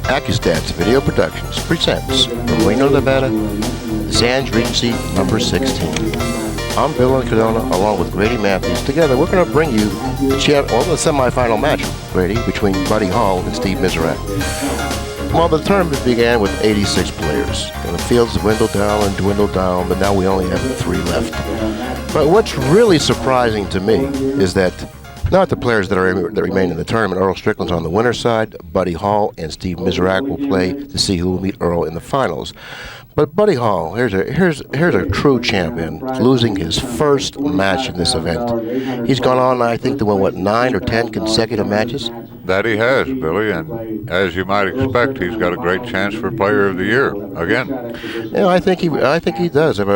Accu-Stats Video Productions presents from Reno, Nevada, Sands Regency number 16. I'm Bill Incardona along with Grady Mathews. Together we're going to bring you the semifinal match, Grady, between Buddy Hall and Steve Mizerak. Well, the tournament began with 86 players. And the fields dwindled down, but now we only have 3 left. But what's really surprising to me is that not the players that remain in the tournament. Earl Strickland's on the winner's side. Buddy Hall and Steve Mizerak will play to see who will meet Earl in the finals. But Buddy Hall, here's a true champion, losing his first match in this event. He's gone on, I think, to win, 9 or 10 consecutive matches? That he has, Billy, and as you might expect, he's got a great chance for Player of the Year again. Yeah, I think he does have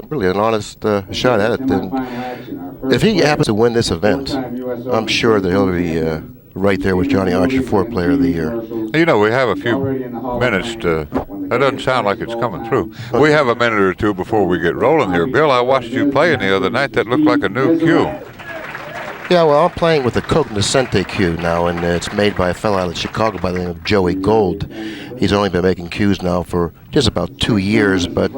really an honest shot at it. And if he happens to win this event, I'm sure that he'll be right there with Johnny Archer for Player of the Year. You know, we have a few minutes to. That doesn't sound like it's coming through. We have a minute or two before we get rolling here. Bill, I watched you playing the other night. That looked like a new cue. Yeah, well, I'm playing with the Cognoscente cue now, and it's made by a fellow out of Chicago by the name of Joey Gold. He's only been making cues now for just about 2 years, but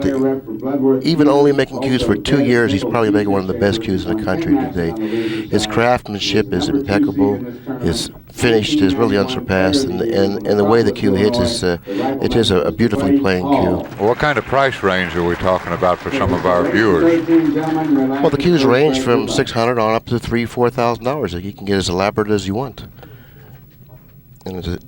even only making cues for 2 years, he's probably making one of the best cues in the country today. His craftsmanship is impeccable. His finish is really unsurpassed, and the way the cue hits is it is a beautifully playing cue. What kind of price range are we talking about for some of our viewers? Well, the cues range from $600 on up to $3,000-$4,000. You can get as elaborate as you want. And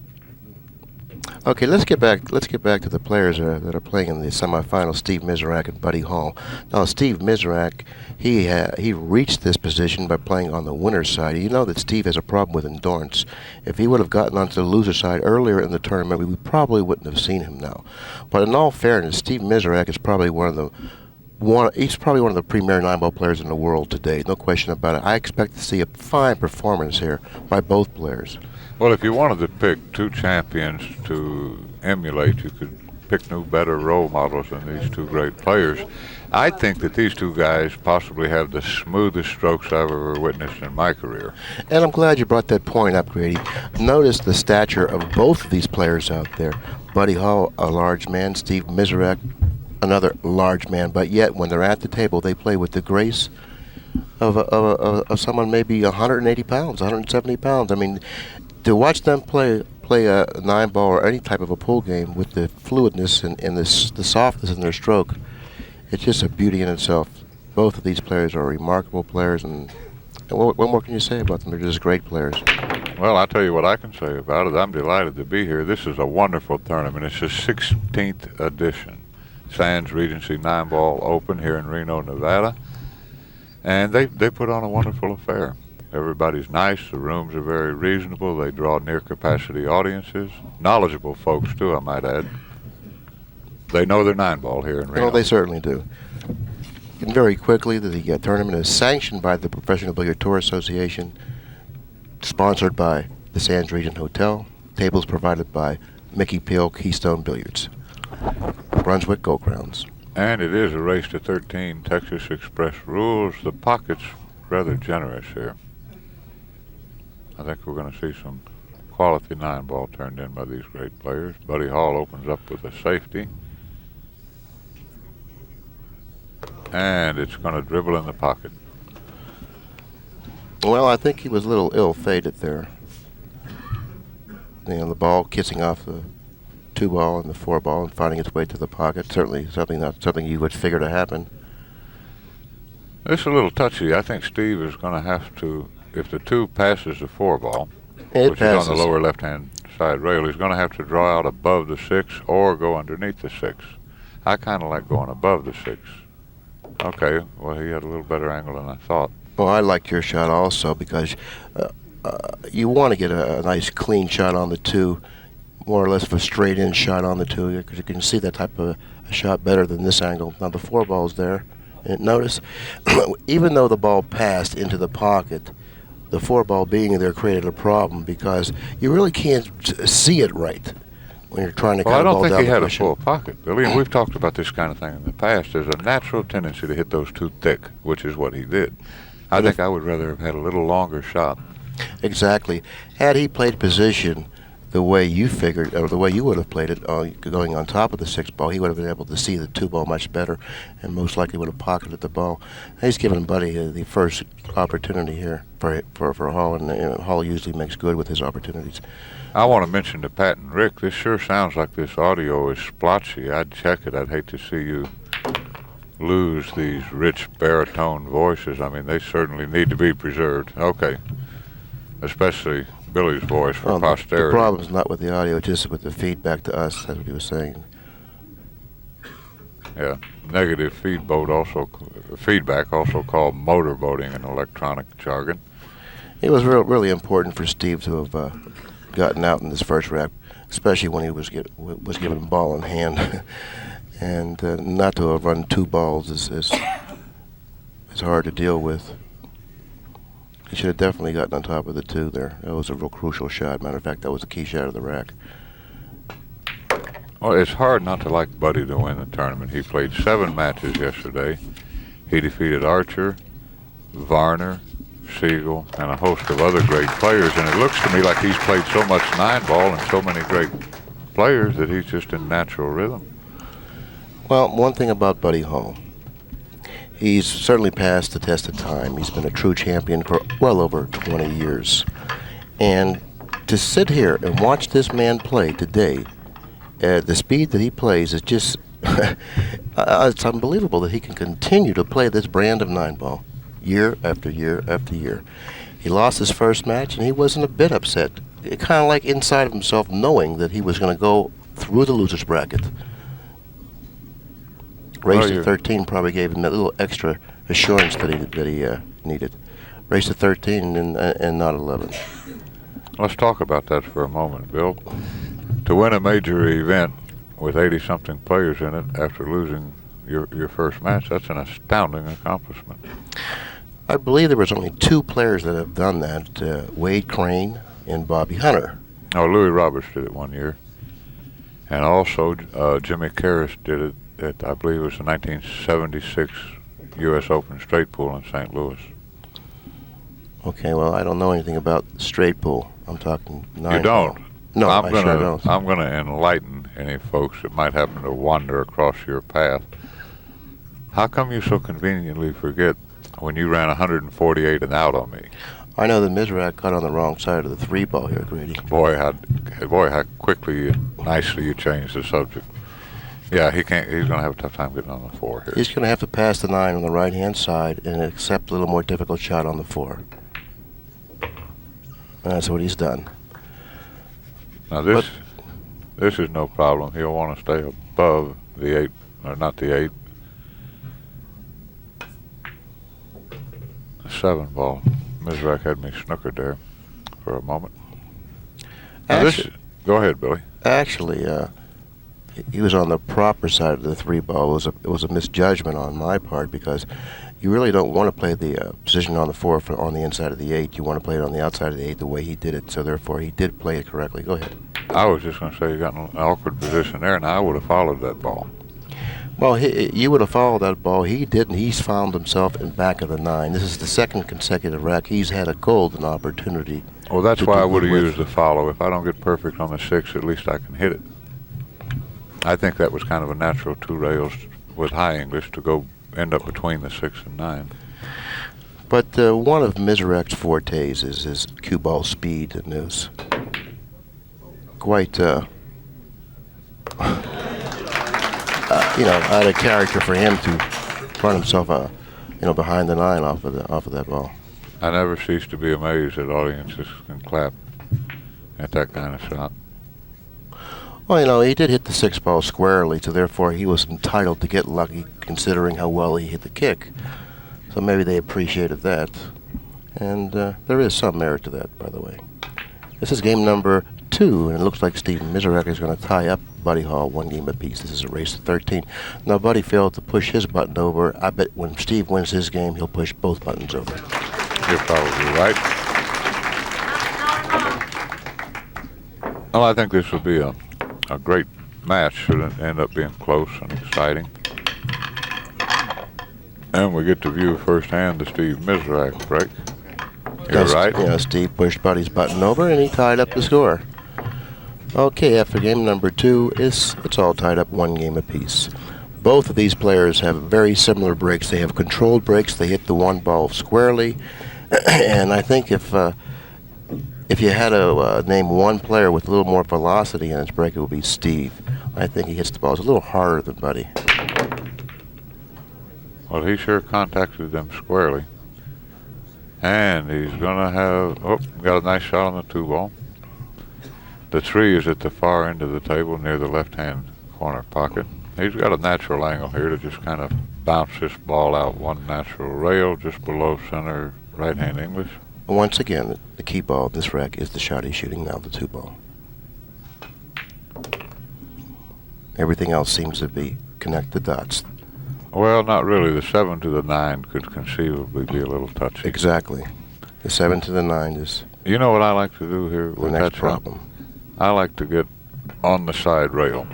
okay, let's get back to the players that are playing in the semifinals. Steve Mizerak and Buddy Hall. Now, Steve Mizerak, he reached this position by playing on the winner's side. You know that Steve has a problem with endurance. If he would have gotten onto the loser side earlier in the tournament, we probably wouldn't have seen him now. But in all fairness, Steve Mizerak is probably he's probably one of the premier 9-ball players in the world today. No question about it. I expect to see a fine performance here by both players. Well, if you wanted to pick 2 champions to emulate, you could pick new, better role models than these 2 great players. I think that these 2 guys possibly have the smoothest strokes I've ever witnessed in my career. And I'm glad you brought that point up, Grady. Notice the stature of both of these players out there. Buddy Hall, a large man. Steve Mizerak, another large man. But yet, when they're at the table, they play with the grace of someone maybe 180 pounds, 170 pounds. I mean, to watch them play a 9-ball or any type of a pool game with the fluidness and the softness in their stroke, it's just a beauty in itself. Both of these players are remarkable players, and what more can you say about them? They're just great players. Well, I'll tell you what I can say about it. I'm delighted to be here. This is a wonderful tournament. It's the 16th edition. Sands Regency 9-ball Open here in Reno, Nevada. And they put on a wonderful affair. Everybody's nice. The rooms are very reasonable. They draw near-capacity audiences. Knowledgeable folks, too, I might add. They know their 9-ball here in Reno. Well, they certainly do. And very quickly, the tournament is sanctioned by the Professional Billiard Tour Association, sponsored by the Sands Region Hotel. Tables provided by Mickey Peel Keystone Billiards. Brunswick Go Grounds. And it is a race to 13 Texas Express rules. The pocket's rather generous here. I think we're going to see some quality 9-ball turned in by these great players. Buddy Hall opens up with a safety. And it's going to dribble in the pocket. Well, I think he was a little ill-fated there. You know, the ball kissing off the 2-ball and the 4-ball and finding its way to the pocket. Certainly not something you would figure to happen. It's a little touchy. I think Steve is going to have to, if the 2 passes the 4-ball, which is on the lower left-hand side rail, he's going to have to draw out above the 6 or go underneath the 6. I kind of like going above the 6. Okay, well, he had a little better angle than I thought. Well, I liked your shot also because you want to get a nice clean shot on the 2, more or less of a straight-in shot on the 2, because you can see that type of a shot better than this angle. Now, the 4-ball's there. And notice, even though the ball passed into the pocket, the 4-ball being there created a problem because you really can't see it right when you're trying to cut a ball down the cushion. I don't think he had a full pocket, Billy, and we've talked about this kind of thing in the past. There's a natural tendency to hit those too thick, which is what he did. I think I would rather have had a little longer shot. Exactly. Had he played position the way you figured, or the way you would have played it, going on top of the 6 ball, he would have been able to see the 2 ball much better, and most likely would have pocketed the ball. He's given Buddy the first opportunity here for Hall, and Hall usually makes good with his opportunities. I want to mention to Pat and Rick, this sure sounds like this audio is splotchy. I'd check it. I'd hate to see you lose these rich baritone voices. I mean, they certainly need to be preserved. Okay. Especially Billy's voice for posterity. The problem's not with the audio, just with the feedback to us. That's what he was saying. Yeah, negative feedback, also called motorboating in electronic jargon. It was really important for Steve to have gotten out in this first rack, especially when he was given a ball in hand, and not to have run 2 balls is hard to deal with. He should have definitely gotten on top of the 2 there. That was a real crucial shot. Matter of fact, that was the key shot of the rack. Well, it's hard not to like Buddy to win the tournament. He played 7 matches yesterday. He defeated Archer, Varner, Siegel, and a host of other great players. And it looks to me like he's played so much 9-ball and so many great players that he's just in natural rhythm. Well, one thing about Buddy Hall, he's certainly passed the test of time. He's been a true champion for well over 20 years. And to sit here and watch this man play today, at the speed that he plays is just, it's unbelievable that he can continue to play this brand of 9-ball year after year after year. He lost his first match and he wasn't a bit upset. Kind of like inside of himself knowing that he was going to go through the loser's bracket. Race to 13 probably gave him a little extra assurance that he needed. Race to 13 and not 11. Let's talk about that for a moment, Bill. To win a major event with 80-something players in it after losing your first match, that's an astounding accomplishment. I believe there was only 2 players that have done that, Wade Crane and Bobby Hunter. Oh, Louis Roberts did it one year. And also Jimmy Karras did it at, I believe it was the 1976 U.S. Open straight pool in St. Louis. Okay, well, I don't know anything about straight pool. I'm talking 9-ball. You don't? No, I sure don't. I'm going to enlighten any folks that might happen to wander across your path. How come you so conveniently forget when you ran 148 and out on me? I know that Mizerak got on the wrong side of the 3-ball here, Grady. Boy, how quickly and nicely you changed the subject. Yeah, he's going to have a tough time getting on the 4 here. He's going to have to pass the 9 on the right-hand side and accept a little more difficult shot on the 4. And that's what he's done. Now this is no problem. He'll want to stay above the 8, or not the 8. 7-ball. Mizerak had me snookered there for a moment. Go ahead, Billy. Actually, he was on the proper side of the 3-ball. It was a misjudgment on my part because you really don't want to play the position on the 4 on the inside of the 8. You want to play it on the outside of the 8 the way he did it. So therefore, he did play it correctly. Go ahead. I was just going to say you got in an awkward position there, and I would have followed that ball. Well, you would have followed that ball. He didn't. He's found himself in back of the 9. This is the 2nd consecutive rack. He's had a golden opportunity. Well, that's why I would have used the follow. If I don't get perfect on the 6, at least I can hit it. I think that was kind of a natural 2 rails with high English to go end up between the 6 and 9. But one of Mizerak's fortes is his cue ball speed, and is quite, out of character for him to run himself, behind the 9 off of that ball. I never cease to be amazed that audiences can clap at that kind of shot. Well, he did hit the 6-ball squarely, so therefore he was entitled to get lucky considering how well he hit the kick. So maybe they appreciated that. And there is some merit to that, by the way. This is game number 2, and it looks like Steve Mizerak is going to tie up Buddy Hall 1 game apiece. This is a race to 13. Now, Buddy failed to push his button over. I bet when Steve wins his game, he'll push both buttons over. You're probably right. Well, I think this will be a great match. Should it end up being close and exciting. And we get to view firsthand the Steve Mizerak break. You're right. Yeah, Steve pushed Buddy's button over and he tied up the score. Okay, after game number 2, it's all tied up 1 game apiece. Both of these players have very similar breaks. They have controlled breaks. They hit the 1 ball squarely. And I think if you had to name one player with a little more velocity in his break, it would be Steve. I think he hits the balls a little harder than Buddy. Well, he sure contacted them squarely. And he's going to have, got a nice shot on the 2 ball. The 3 is at the far end of the table near the left-hand corner pocket. He's got a natural angle here to just kind of bounce this ball out 1 natural rail just below center right-hand English. Once again, the key ball of this rack is the shot he's shooting now, the 2 ball. Everything else seems to be connect the dots. Well, not really. The 7 to the 9 could conceivably be a little touchy. Exactly. The 7 to the 9 is You know what I like to do here the with next that problem. shot? I like to get on the side rail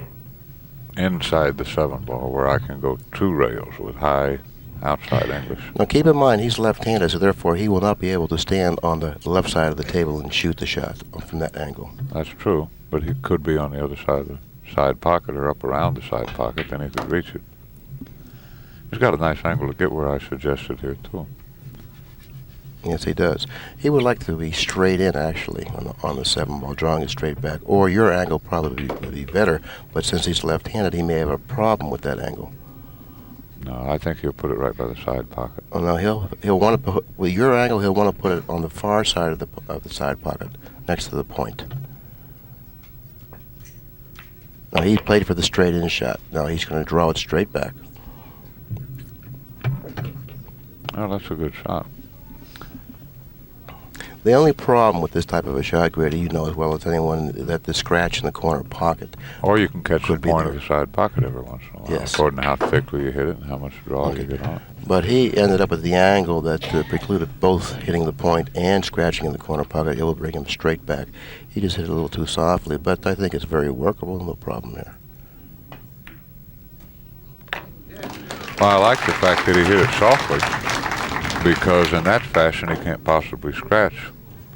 inside the 7 ball where I can go 2 rails with high outside English. Now keep in mind he's left-handed, so therefore he will not be able to stand on the left side of the table and shoot the shot from that angle. That's true, but he could be on the other side of the side pocket or up around the side pocket, then he could reach it. He's got a nice angle to get where I suggested here, too. Yes, he does. He would like to be straight in, actually, on the 7 ball, drawing it straight back. Or your angle probably would be better, but since he's left-handed, he may have a problem with that angle. No, I think he'll put it right by the side pocket. Oh, no, he'll want to put, with your angle, he'll want to put it on the far side of the side pocket, next to the point. Now, he played for the straight-in shot. Now, he's going to draw it straight back. Oh, that's a good shot. The only problem with this type of a shot, Grady, you know as well as anyone, that the scratch in the corner pocket. Or you can catch the Could be point there. of the side pocket every once in a while, Yes. according to how thickly you hit it and how much draw you get on it. But he ended up with the angle that precluded both hitting the point and scratching in the corner pocket. It will bring him straight back. He just hit it a little too softly, but I think it's very workable. No problem there. Well, I like the fact that he hit it softly, because in that fashion he can't possibly scratch.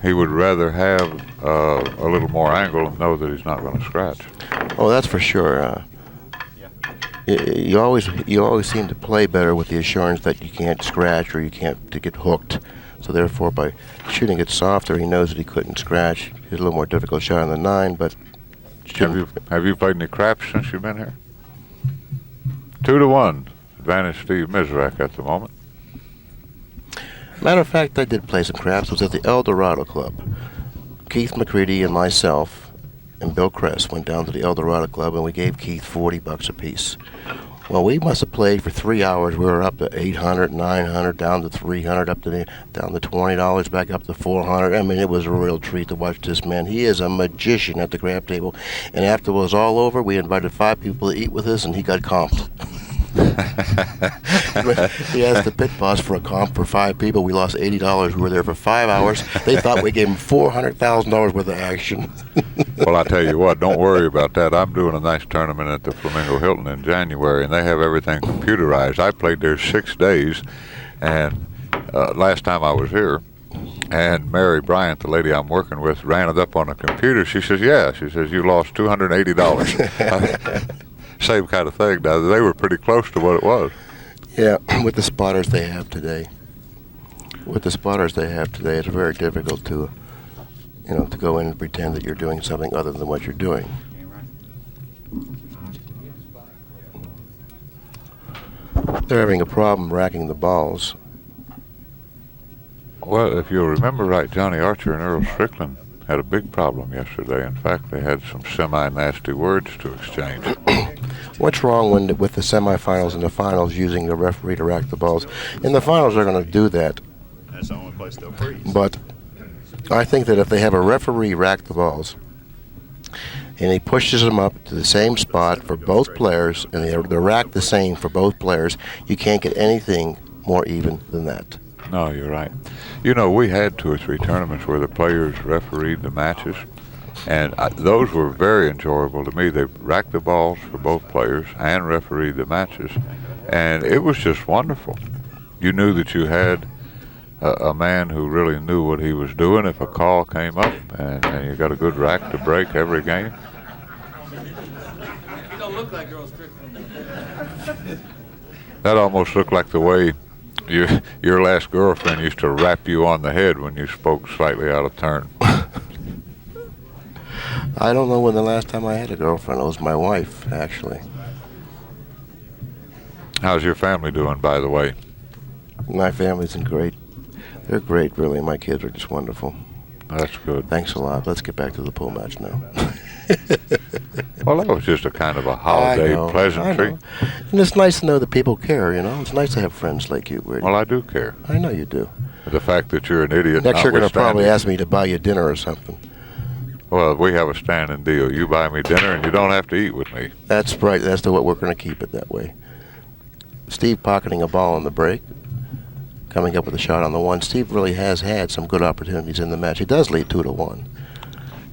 He would rather have a little more angle and know that he's not going to scratch. Oh, that's for sure. You always seem to play better with the assurance that you can't scratch or you can't to get hooked. So therefore, by shooting it softer, he knows that he couldn't scratch. It's a little more difficult shot on the 9, but Have you played any craps since you've been here? 2-1, advantage Steve Mizerak at the moment. Matter of fact, I did play some craps. It was at the El Dorado Club. Keith McCready and myself and Bill Kress went down to the El Dorado Club and we gave Keith $40 apiece. Well, we must have played for 3 hours. We were up to 800, 900, down to 300, down to $20, back up to 400. I mean, it was a real treat to watch this man. He is a magician at the crap table. And after it was all over, we invited 5 people to eat with us, and he got comped. He asked the pit boss for a comp for 5 people. We lost $80. We were there for 5 hours. They thought we gave him $400,000 worth of action. Well, I tell you what, don't worry about that. I'm doing a nice tournament at the Flamingo Hilton in January, and they have everything computerized. I played there 6 days, and last time I was here, and Mary Bryant, the lady I'm working with, ran it up on a computer. She says, yeah. She says, you lost $280. Same kind of thing. Now, they were pretty close to what it was. Yeah, with the spotters they have today. It's very difficult to, to go in and pretend that you're doing something other than what you're doing. They're having a problem racking the balls. Well, if you'll remember right, Johnny Archer and Earl Strickland had a big problem yesterday. In fact, they had some semi-nasty words to exchange. What's wrong with the semifinals and the finals using the referee to rack the balls? In the finals, they're going to do that. That's the only place they'll freeze. But I think that if they have a referee rack the balls, and he pushes them up to the same spot for both players, and they're racked the same for both players, you can't get anything more even than that. No, you're right. We had 2 or 3 tournaments where the players refereed the matches, and those were very enjoyable to me. They racked the balls for both players and refereed the matches, and it was just wonderful. you knew that you had a man who really knew what he was doing if a call came up, and you got a good rack to break every game. You don't look like Earl Strickland. That almost looked like the way your last girlfriend used to rap you on the head when you spoke slightly out of turn. I don't know when the last time I had a girlfriend. It was my wife, actually. How's your family doing, by the way? My family's in great. They're great, really. My kids are just wonderful. That's good. Thanks a lot. Let's get back to the pool match now. Well, that was just a kind of a holiday pleasantry. I know. And it's nice to know that people care, you know. It's nice to have friends like you, Grady. Well, I do care. I know you do. The fact that you're an idiot. Next, you're going to probably notwithstanding. ask me to buy you dinner or something. Well, we have a standing deal. You buy me dinner, and you don't have to eat with me. That's right. That's what we're going to keep it that way. Steve pocketing a ball on the break, coming up with a shot on the one. Steve really has had some good opportunities in the match. He does lead 2-1.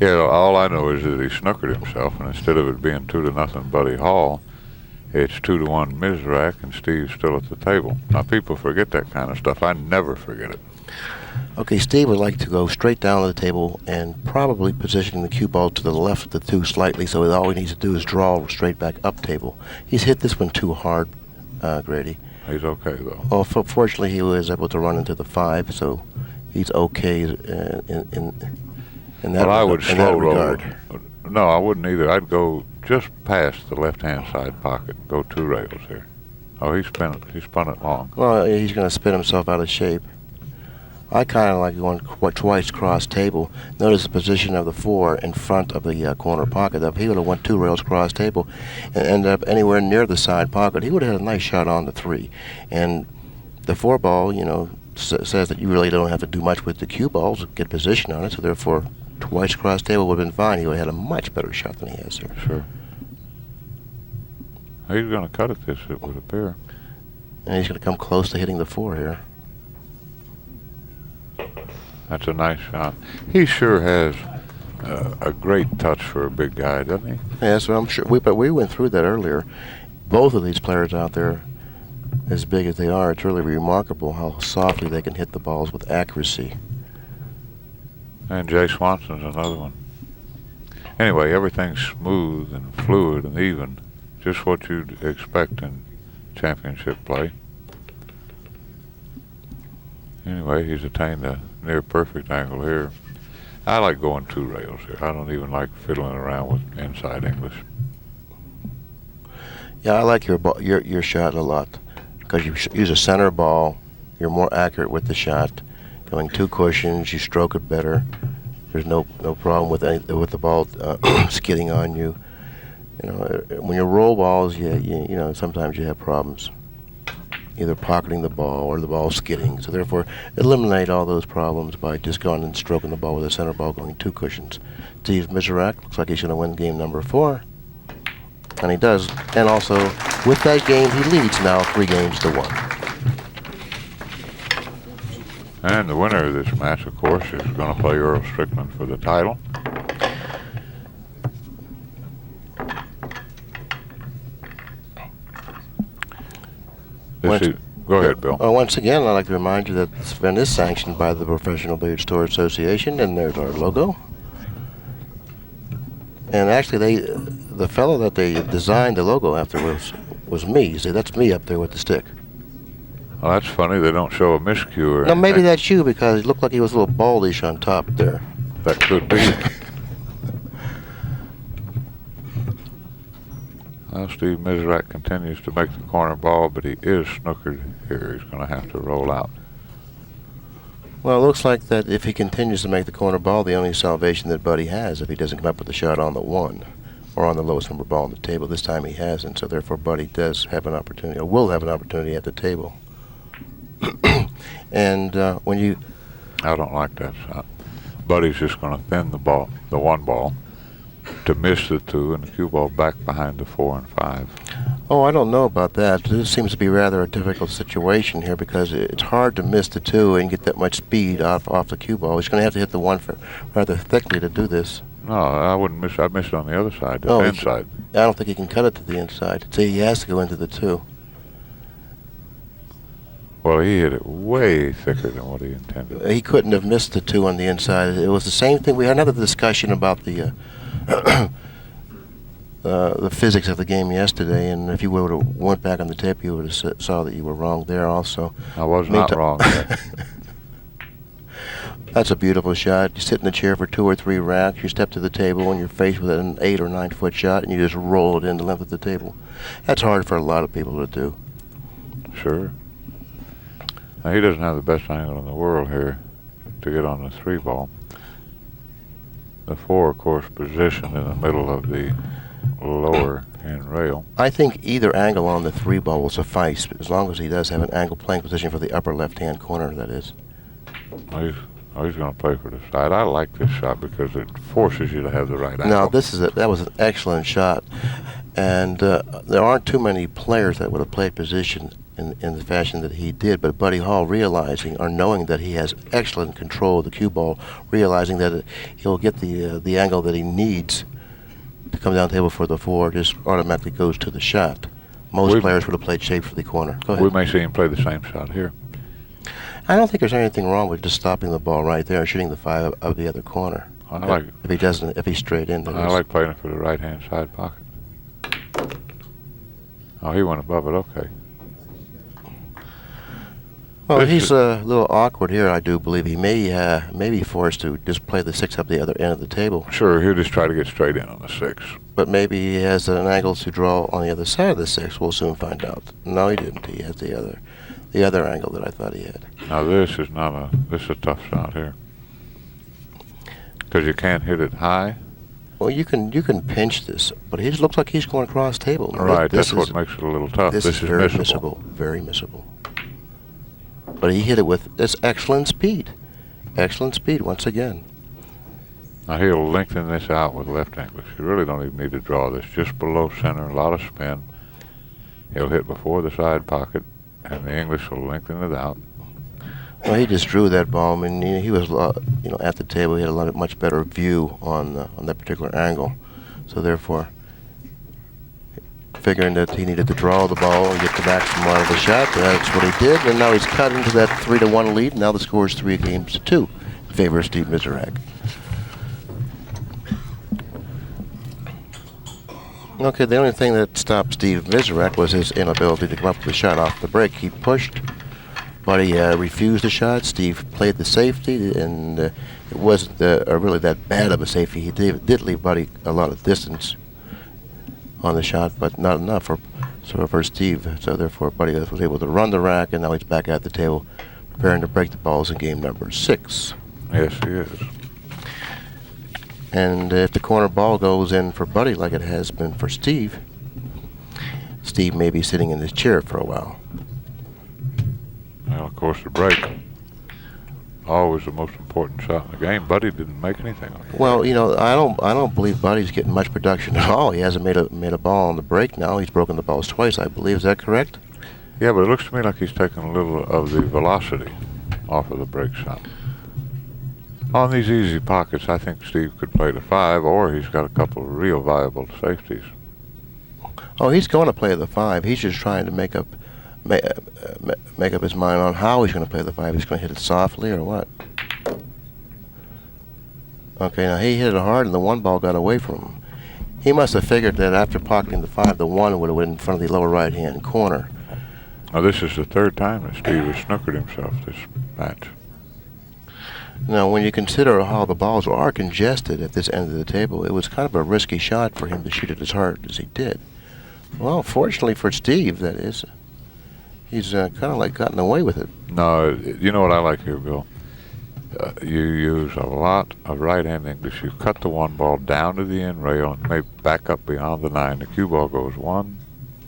Yeah, all I know is that he snookered himself, and instead of it being 2-0 Buddy Hall, it's 2-1 Mizerak, and Steve's still at the table. Now, people forget that kind of stuff. I never forget it. Okay, Steve would like to go straight down to the table and probably positioning the cue ball to the left of the two slightly, so all he needs to do is draw straight back up table. He's hit this one too hard, Grady. He's okay, though. Well, fortunately, he was able to run into the 5, so he's okay in that, Well, I would in that slow roll. regard. No, I wouldn't either. I'd go just past the left-hand side pocket. Go 2 rails here. Oh, he spun it long. Well, he's going to spin himself out of shape. I kind of like going twice cross table. Notice the position of the 4 in front of the corner pocket. If he would have went 2 rails cross table and ended up anywhere near the side pocket, he would have had a nice shot on the 3. And the 4 ball, you know, says that you really don't have to do much with the cue balls to get position on it. So therefore, twice cross table would have been fine. He would have had a much better shot than he has here. Sure. He's going to cut it this, it would appear. And he's going to come close to hitting the 4 here. That's a nice shot. He sure has a great touch for a big guy, doesn't he? Yeah, so I'm sure. But we went through that earlier. Both of these players out there, as big as they are, it's really remarkable how softly they can hit the balls with accuracy. And Jay Swanson's another one. Anyway, everything's smooth and fluid and even. Just what you'd expect in championship play. Anyway, he's attained a near perfect angle here. I like going 2 rails here. I don't even like fiddling around with inside English. Yeah, I like your shot a lot because you use a center ball. You're more accurate with the shot. Going 2 cushions, you stroke it better. There's no problem with the ball skidding on you. You know, when you roll balls, you know sometimes you have problems, either pocketing the ball or the ball skidding. So therefore, eliminate all those problems by just going and stroking the ball with a center ball, going 2 cushions. Steve Mizerak looks like he's going to win game number 4, and he does. And also, with that game, he leads now 3-1. And the winner of this match, of course, is going to play Earl Strickland for the title. Go ahead, Bill. Once again, I'd like to remind you that this event is sanctioned by the Professional Billiards Tour Association, and there's our logo. And actually, the fellow that they designed the logo after was me. You see, that's me up there with the stick. Well, that's funny. They don't show a miscue or Now, maybe anything. that's you because it looked like he was a little baldish on top there. That could be. Well, Steve Mizerak continues to make the corner ball, but he is snookered here. He's going to have to roll out. Well, it looks like that if he continues to make the corner ball, the only salvation that Buddy has if he doesn't come up with a shot on the 1 or on the lowest number ball on the table. This time he hasn't, so therefore Buddy does have an opportunity, or will have an opportunity at the table. And when you... I don't like that shot. Buddy's just going to thin the ball, the 1 ball, to miss the 2 and the cue ball back behind the 4 and 5. Oh, I don't know about that. This seems to be rather a difficult situation here because it's hard to miss the 2 and get that much speed off the cue ball. He's going to have to hit the 1 rather thickly to do this. No, I wouldn't miss. I'd miss it on the other side, the inside. I don't think he can cut it to the inside. See, he has to go into the 2. Well, he hit it way thicker than what he intended. He couldn't have missed the 2 on the inside. It was the same thing. We had another discussion about the physics of the game yesterday, and if you would have went back on the tape, you would have saw that you were wrong there also. I was not wrong there. That's a beautiful shot. You sit in the chair for 2 or 3 racks, you step to the table, and you're faced with an 8 or 9 foot shot, and you just roll it in the length of the table. That's hard for a lot of people to do. Sure. Now, he doesn't have the best angle in the world here to get on the 3 ball. The 4, of course, positioned in the middle of the lower end rail. I think either angle on the 3 ball will suffice, as long as he does have an angle playing position for the upper left-hand corner, that is. He's going to play for the side. I like this shot because it forces you to have the right angle. Now, that was an excellent shot, and there aren't too many players that would have played position in the fashion that he did, but Buddy Hall, realizing or knowing that he has excellent control of the cue ball, realizing that he'll get the angle that he needs to come down the table for the 4, just automatically goes to the shot. Most players would have played shape for the corner. Go ahead. We may see him play the same shot here. I don't think there's anything wrong with just stopping the ball right there and shooting the 5 of the other corner. I like it. If he's straight in. I like playing it for the right-hand side pocket. Oh, he went above it. Okay. Well, he's a little awkward here, I do believe. He may be forced to just play the 6 up the other end of the table. Sure, he'll just try to get straight in on the 6. But maybe he has an angle to draw on the other side of the 6. We'll soon find out. No, he didn't. He has the other angle that I thought he had. Now this is a tough shot here. Because you can't hit it high. Well, you can pinch this, but he just looks like he's going across table. Right, that's what makes it a little tough. This is very missable. Very missable. But he hit it with this excellent speed. Excellent speed once again. Now he'll lengthen this out with left English. You really don't even need to draw this. Just below center, a lot of spin. He'll hit before the side pocket, and the English will lengthen it out. Well, he just drew that ball. I mean, he was, at the table. He had a much better view on that particular angle. So therefore, figuring that he needed to draw the ball and get the maximum out of the shot, that's what he did. And now he's cut into that 3-1 lead. Now the score is 3-2 in favor of Steve Mizerak. Okay, the only thing that stopped Steve Mizerak was his inability to come up with a shot off the break. He pushed, but he refused the shot. Steve played the safety, and it wasn't really that bad of a safety. He did leave Buddy a lot of distance on the shot, but not enough for Steve. So therefore, Buddy was able to run the rack, and now he's back at the table, preparing to break the balls in game number 6. Yes, he is. And if the corner ball goes in for Buddy like it has been for Steve, Steve may be sitting in his chair for a while. Well, of course, the break. Always the most important shot in the game. Buddy didn't make anything of it. Well, I don't believe Buddy's getting much production at all. He hasn't made a ball on the break now. He's broken the balls twice, I believe. Is that correct? Yeah, but it looks to me like he's taking a little of the velocity off of the break shot. On these easy pockets, I think Steve could play the 5, or he's got a couple of real viable safeties. Oh, he's going to play the 5. He's just trying to make up his mind on how he's going to play the 5. He's going to hit it softly or what? Okay, now he hit it hard, and the 1 ball got away from him. He must have figured that after pocketing the 5, the 1 would have went in front of the lower right-hand corner. Now, this is the 3rd time that Steve has snookered himself this match. Now, when you consider how the balls are congested at this end of the table, it was kind of a risky shot for him to shoot it as hard as he did. Well, fortunately for Steve, that is, he's kind of like gotten away with it. No, you know what I like here, Bill? You use a lot of right-hand English. You cut the 1 ball down to the end rail and maybe back up beyond the 9. The cue ball goes 1,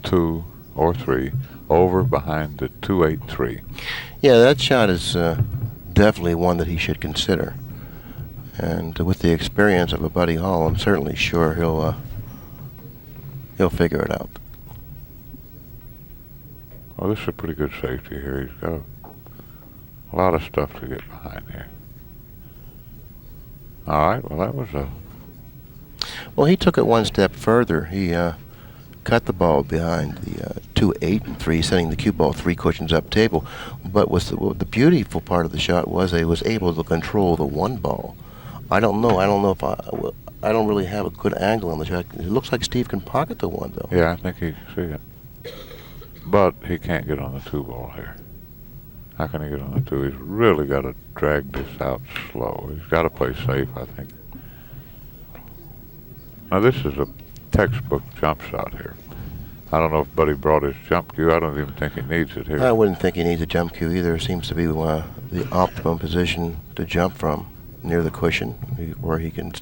2, or 3 over behind the 2-8-3. Yeah, that shot is definitely one that he should consider. And with the experience of a Buddy Hall, I'm certainly sure he'll figure it out. Well, this is a pretty good safety here. He's got a lot of stuff to get behind here. All right, well, that was a... Well, he took it one step further. He cut the ball behind the 2-8 and 3, sending the cue ball 3 cushions up table. But the beautiful part of the shot was he was able to control the one ball. I don't know if I don't really have a good angle on the shot. It looks like Steve can pocket the one, though. Yeah, I think he can see it. But he can't get on the two ball here. How can he get on the two? He's really got to drag this out slow. He's got to play safe, I think. Now this is a textbook jump shot here. I don't know if Buddy brought his jump cue. I don't even think he needs it here. I wouldn't think he needs a jump cue either. It seems to be the optimum position to jump from, near the cushion, where he can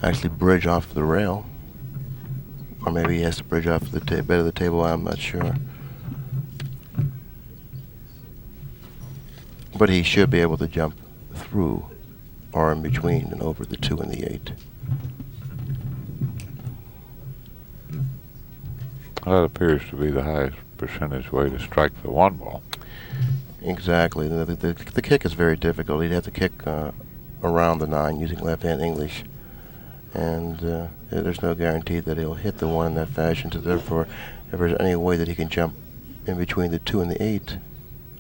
actually bridge off the rail. Or maybe he has to bridge off the bed of the table. I'm not sure. But he should be able to jump through or in between and over the 2 and the 8. That appears to be the highest percentage way to strike the one ball. Exactly. The kick is very difficult. He'd have to kick around the 9 using left-hand English. And there's no guarantee that he'll hit the 1 in that fashion. So therefore, if there's any way that he can jump in between the 2 and the 8,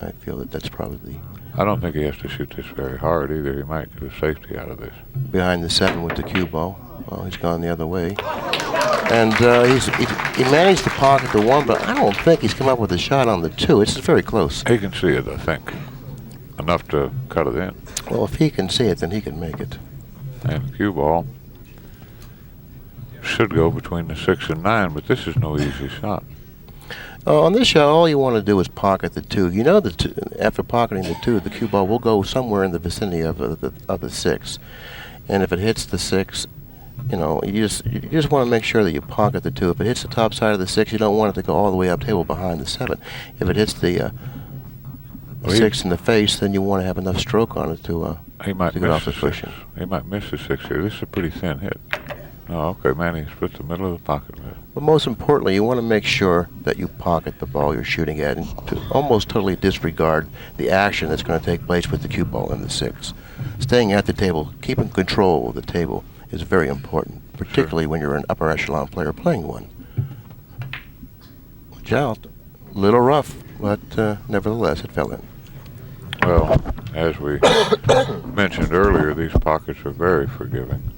I feel that that's probably... I don't think he has to shoot this very hard either. He might get a safety out of this. Behind the 7 with the cue ball. Well, he's gone the other way. And he managed to pocket the 1, but I don't think he's come up with a shot on the 2. It's very close. He can see it, I think. Enough to cut it in. Well, if he can see it, then he can make it. And the cue ball should go between the 6 and 9, but this is no easy shot. On this shot, all you want to do is pocket the 2. You know that after pocketing the 2, the cue ball will go somewhere in the vicinity of the 6. And if it hits the 6, you know, you just want to make sure that you pocket the 2. If it hits the top side of the 6, you don't want it to go all the way up table behind the 7. If it hits the 6 in the face, then you want to have enough stroke on it to get off the cushion. He might miss the 6 here. This is a pretty thin hit. Oh, okay, man, he split the middle of the pocket with it. But most importantly, you want to make sure that you pocket the ball you're shooting at and to almost totally disregard the action that's going to take place with the cue ball in the 6. Staying at the table, keeping control of the table is very important, particularly when you're an upper echelon player playing one. Watch out. Little rough, but nevertheless, it fell in. Well, as we mentioned earlier, these pockets are very forgiving.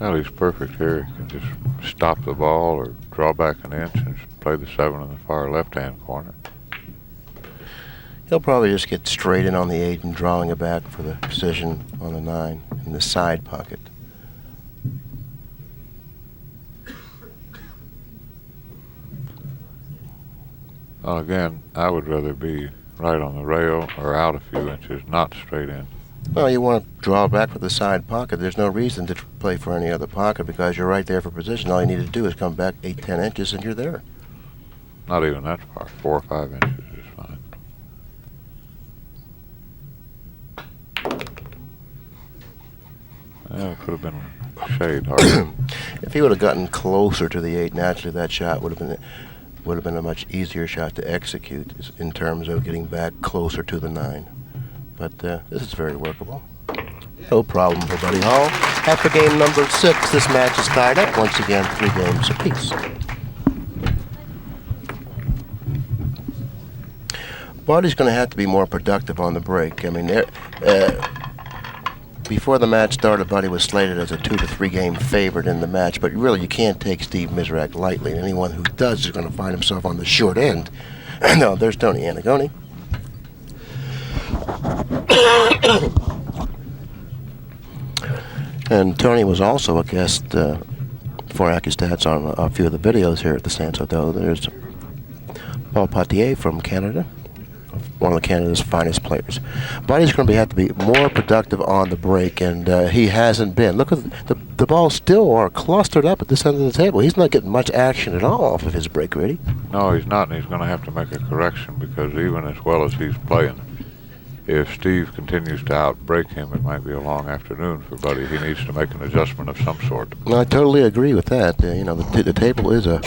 Well, he's perfect here. He can just stop the ball or draw back an inch and play the 7 in the far left-hand corner. He'll probably just get straight in on the 8 and drawing it back for the position on the 9 in the side pocket. Well, again, I would rather be right on the rail or out a few inches, not straight in. Well, you want to draw back for the side pocket. There's no reason to play for any other pocket because you're right there for position. All you need to do is come back 8-10 inches and you're there. Not even that far. 4 or 5 inches is fine. Well, it could have been a shade harder. If he would have gotten closer to the 8, naturally that shot would have been a much easier shot to execute in terms of getting back closer to the 9. But this is very workable. No problem for Buddy Hall. After game number 6, this match is tied up once again, 3 games apiece. Buddy's going to have to be more productive on the break. I mean, before the match started, Buddy was slated as a 2 to 3 game favorite in the match, but really you can't take Steve Mizerak lightly. And anyone who does is going to find himself on the short end. No, there's Tony Anecdotes. And Tony was also a guest for Accu-Stats on a few of the videos here at the Sands Hotel. There's Paul Potier from Canada, one of Canada's finest players. Buddy's going to have to be more productive on the break, and he hasn't been. Look at the balls still are clustered up at this end of the table. He's not getting much action at all off of his break, really. No, he's not, and he's going to have to make a correction because even as well as he's playing, if Steve continues to outbreak him, it might be a long afternoon for Buddy. He needs to make an adjustment of some sort. Well, I totally agree with that. The table is a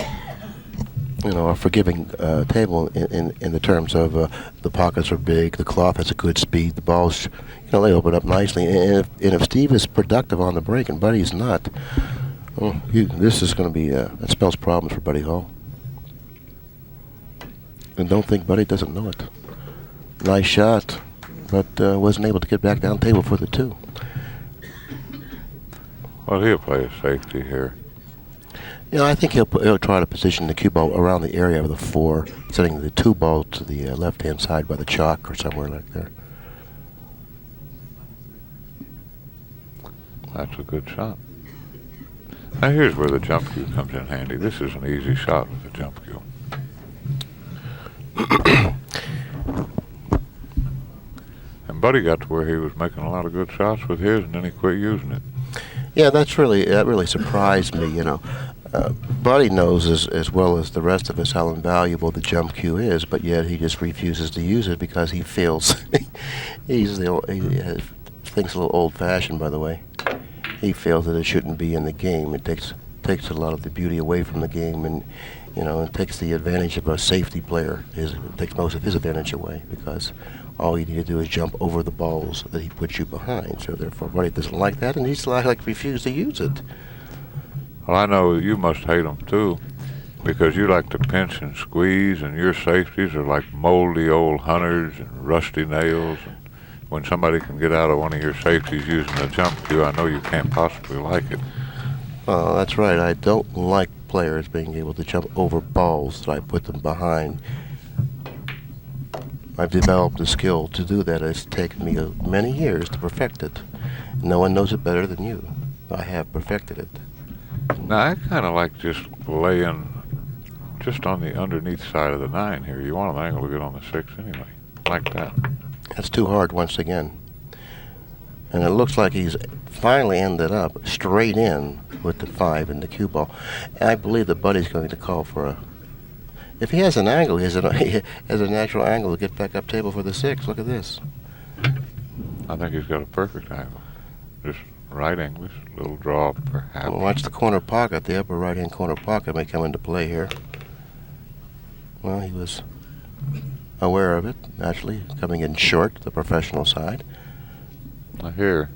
forgiving table in the terms of the pockets are big, the cloth has a good speed, the balls, they open up nicely. And if Steve is productive on the break and Buddy's not, Oh, this is going to be, that spells problems for Buddy Hall. And don't think Buddy doesn't know it. Nice shot, but wasn't able to get back down table for the 2. Well, he'll play a safety here. Yeah, I think he'll try to position the cue ball around the area of the 4, setting the 2 ball to the left-hand side by the chalk or somewhere like there. That's a good shot. Now here's where the jump cue comes in handy. This is an easy shot with the jump cue. And Buddy got to where he was making a lot of good shots with his, and then he quit using it. Yeah, that really surprised me, you know. Buddy knows as well as the rest of us how invaluable the jump cue is, but yet he just refuses to use it because he feels he thinks a little old-fashioned, by the way. He feels that it shouldn't be in the game. It takes a lot of the beauty away from the game, and you know, it takes the advantage of a safety player. It takes most of his advantage away because all you need to do is jump over the balls that he puts you behind. So therefore, Buddy doesn't like that, and he's like refused to use it. Well, I know you must hate them too, because you like to pinch and squeeze, and your safeties are like moldy old hunters and rusty nails. And when somebody can get out of one of your safeties using a jump cue, I know you can't possibly like it. Well, that's right. I don't like players being able to jump over balls that I put them behind. I've developed the skill to do that. It's taken me many years to perfect it. No one knows it better than you. I have perfected it. Now, I kind of like just laying just on the underneath side of the 9 here. You want an angle to get on the 6 anyway, like that. That's too hard once again. And it looks like he's finally ended up straight in with the 5 in the cue ball. And I believe that Buddy's going to call for a... If he has an angle, he has a natural angle to get back up table for the 6. Look at this. I think he's got a perfect angle. Just right English, little draw perhaps. Well, watch the corner pocket. The upper right-hand corner pocket may come into play here. Well, he was aware of it, naturally, coming in short, the professional side. Now here,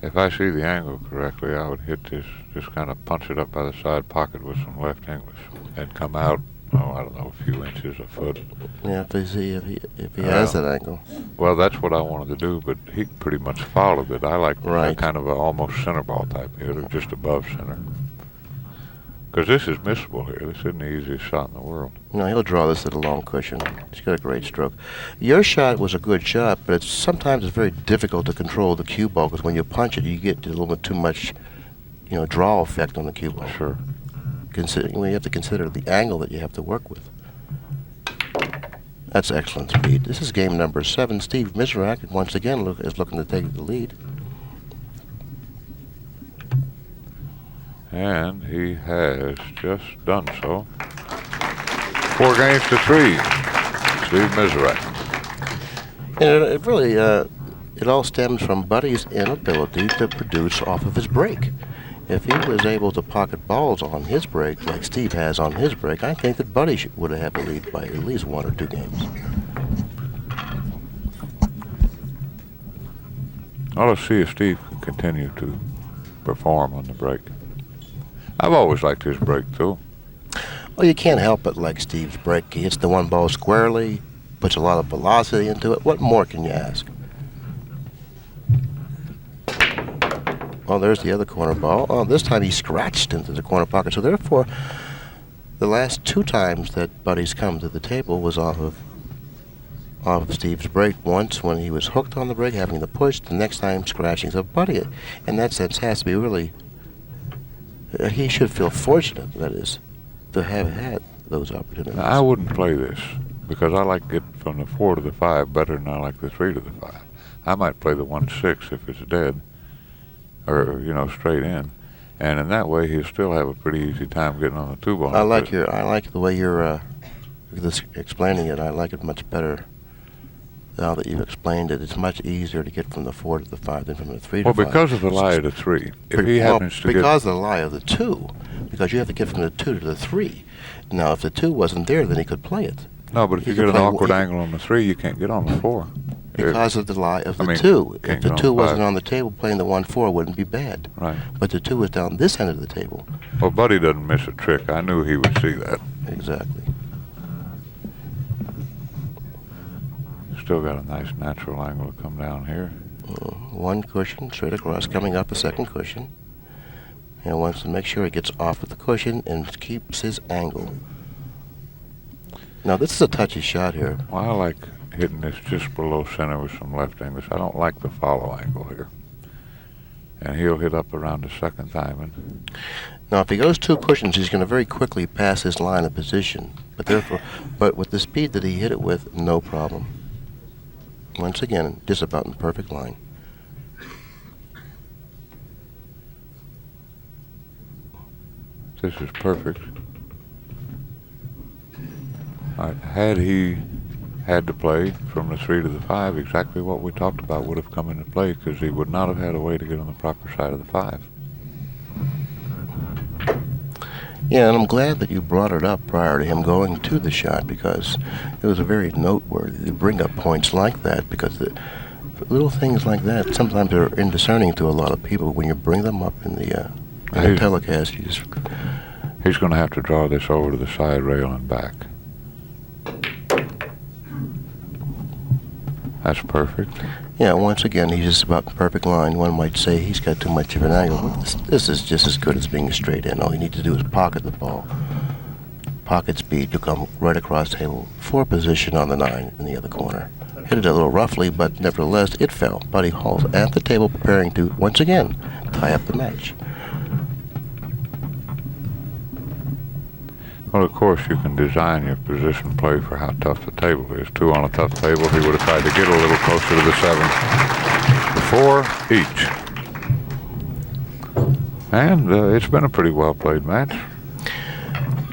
if I see the angle correctly, I would hit this, just kind of punch it up by the side pocket with some left English and come out, I don't know, a few inches, a foot. Yeah, if he has that angle. Well, that's what I wanted to do, but he pretty much followed it. I like Right. kind of a almost center ball type hit, or just above center. Because this is missable here. This isn't the easiest shot in the world. No, he'll draw this at a long cushion. He's got a great stroke. Your shot was a good shot, but sometimes it's very difficult to control the cue ball because when you punch it, you get a little bit too much, you know, draw effect on the cue ball. Sure. You have to consider the angle that you have to work with. That's excellent speed. This is game number 7. Steve Mizerak once again is looking to take the lead. And he has just done so. 4 games to 3. Steve Mizerak. And it really, it all stems from Buddy's inability to produce off of his break. If he was able to pocket balls on his break, like Steve has on his break, I think that Buddy would have had the lead by at least 1 or 2 games. Well, let's see if Steve can continue to perform on the break. I've always liked his break, too. Well, you can't help but like Steve's break. He hits the 1 ball squarely, puts a lot of velocity into it. What more can you ask? Oh, there's the other corner ball. Oh, this time he scratched into the corner pocket. So therefore, the last 2 times that Buddy's come to the table was off of Steve's break. Once when he was hooked on the break, having the push. The next time scratching. So Buddy, in that sense, has to be really... he should feel fortunate, that is, to have had those opportunities. Now, I wouldn't play this because I like getting from the 4 to the 5 better than I like the 3 to the 5. I might play the 1-6 if it's dead, or straight in, and in that way he'll still have a pretty easy time getting on the 2 ball. I like the way you're explaining it. I like it much better now that you've explained it. It's much easier to get from the 4 to the 5 than from the 3 to 5. Well, because of the lie of the 3. If he happens to because of the lie of the 2, because you have to get from the 2 to the 3. Now, if the 2 wasn't there, then he could play it. No, but if you get an awkward angle on the 3, you can't get on the 4. Because of the lie of the I mean, 2. can't If the go 2 on wasn't 5. on the table, playing the 1-4 wouldn't be bad. Right. But the 2 was down this end of the table. Well, Buddy doesn't miss a trick. I knew he would see that. Exactly. Still got a nice natural angle to come down here. One cushion straight across, coming up the second cushion. And wants to make sure he gets off of the cushion and keeps his angle. Now, this is a touchy shot here. Well, I like hitting this just below center with some left angles. I don't like the follow angle here. And he'll hit up around the second diamond. Now, if he goes 2 cushions, he's going to very quickly pass his line of position. But with the speed that he hit it with, no problem. Once again, just about in the perfect line. This is perfect. All right, had he had to play from the 3 to the 5, exactly what we talked about would have come into play, because he would not have had a way to get on the proper side of the 5. Yeah, and I'm glad that you brought it up prior to him going to the shot, because it was a very noteworthy to bring up points like that, because the little things like that sometimes are indiscerning to a lot of people. When you bring them up in the telecast, you just... He's going to have to draw this over to the side rail and back. That's perfect. Yeah, once again, he's just about the perfect line. One might say he's got too much of an angle. But this is just as good as being straight in. All you need to do is pocket the ball. Pocket speed, you'll come right across the table for position on the 9 in the other corner. Hit it a little roughly, but nevertheless, it fell. Buddy Hall's at the table preparing to, once again, tie up the match. Well, of course, you can design your position play for how tough the table is. 2 on a tough table, he would have tried to get a little closer to the 7. 4 each. And it's been a pretty well-played match.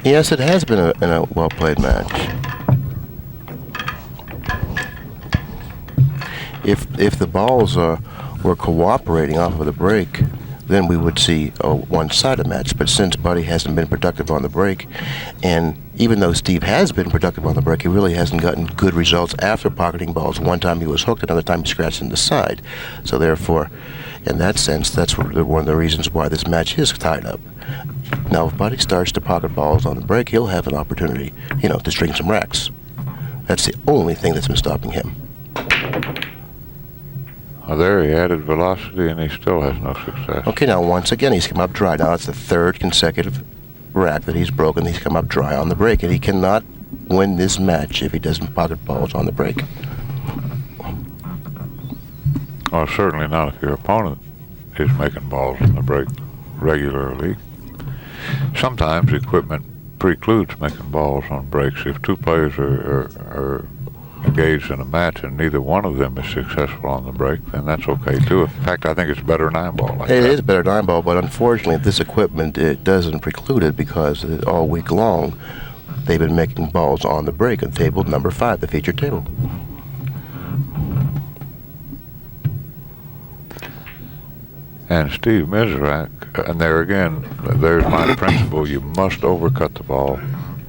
Yes, it has been a well-played match. If the balls were cooperating off of the break, then we would see a one-sided match. But since Buddy hasn't been productive on the break, and even though Steve has been productive on the break, he really hasn't gotten good results after pocketing balls. One time he was hooked, another time he scratched in the side. So therefore, in that sense, that's one of the reasons why this match is tied up. Now, if Buddy starts to pocket balls on the break, he'll have an opportunity, to string some racks. That's the only thing that's been stopping him. Well, there he added velocity, and he still has no success. Okay, now once again, he's come up dry. Now it's the 3rd consecutive rack that he's broken. He's come up dry on the break, and he cannot win this match if he doesn't pocket balls on the break. Well, certainly not if your opponent is making balls on the break regularly. Sometimes equipment precludes making balls on breaks. If 2 players are engaged in a match and neither one of them is successful on the break, then that's okay too. In fact, I think it's better 9-ball like that. It is better 9-ball, but unfortunately this equipment, it doesn't preclude it, because all week long they've been making balls on the break on table number 5, the featured table. And Steve Mizerak, and there again, there's my principle, you must overcut the ball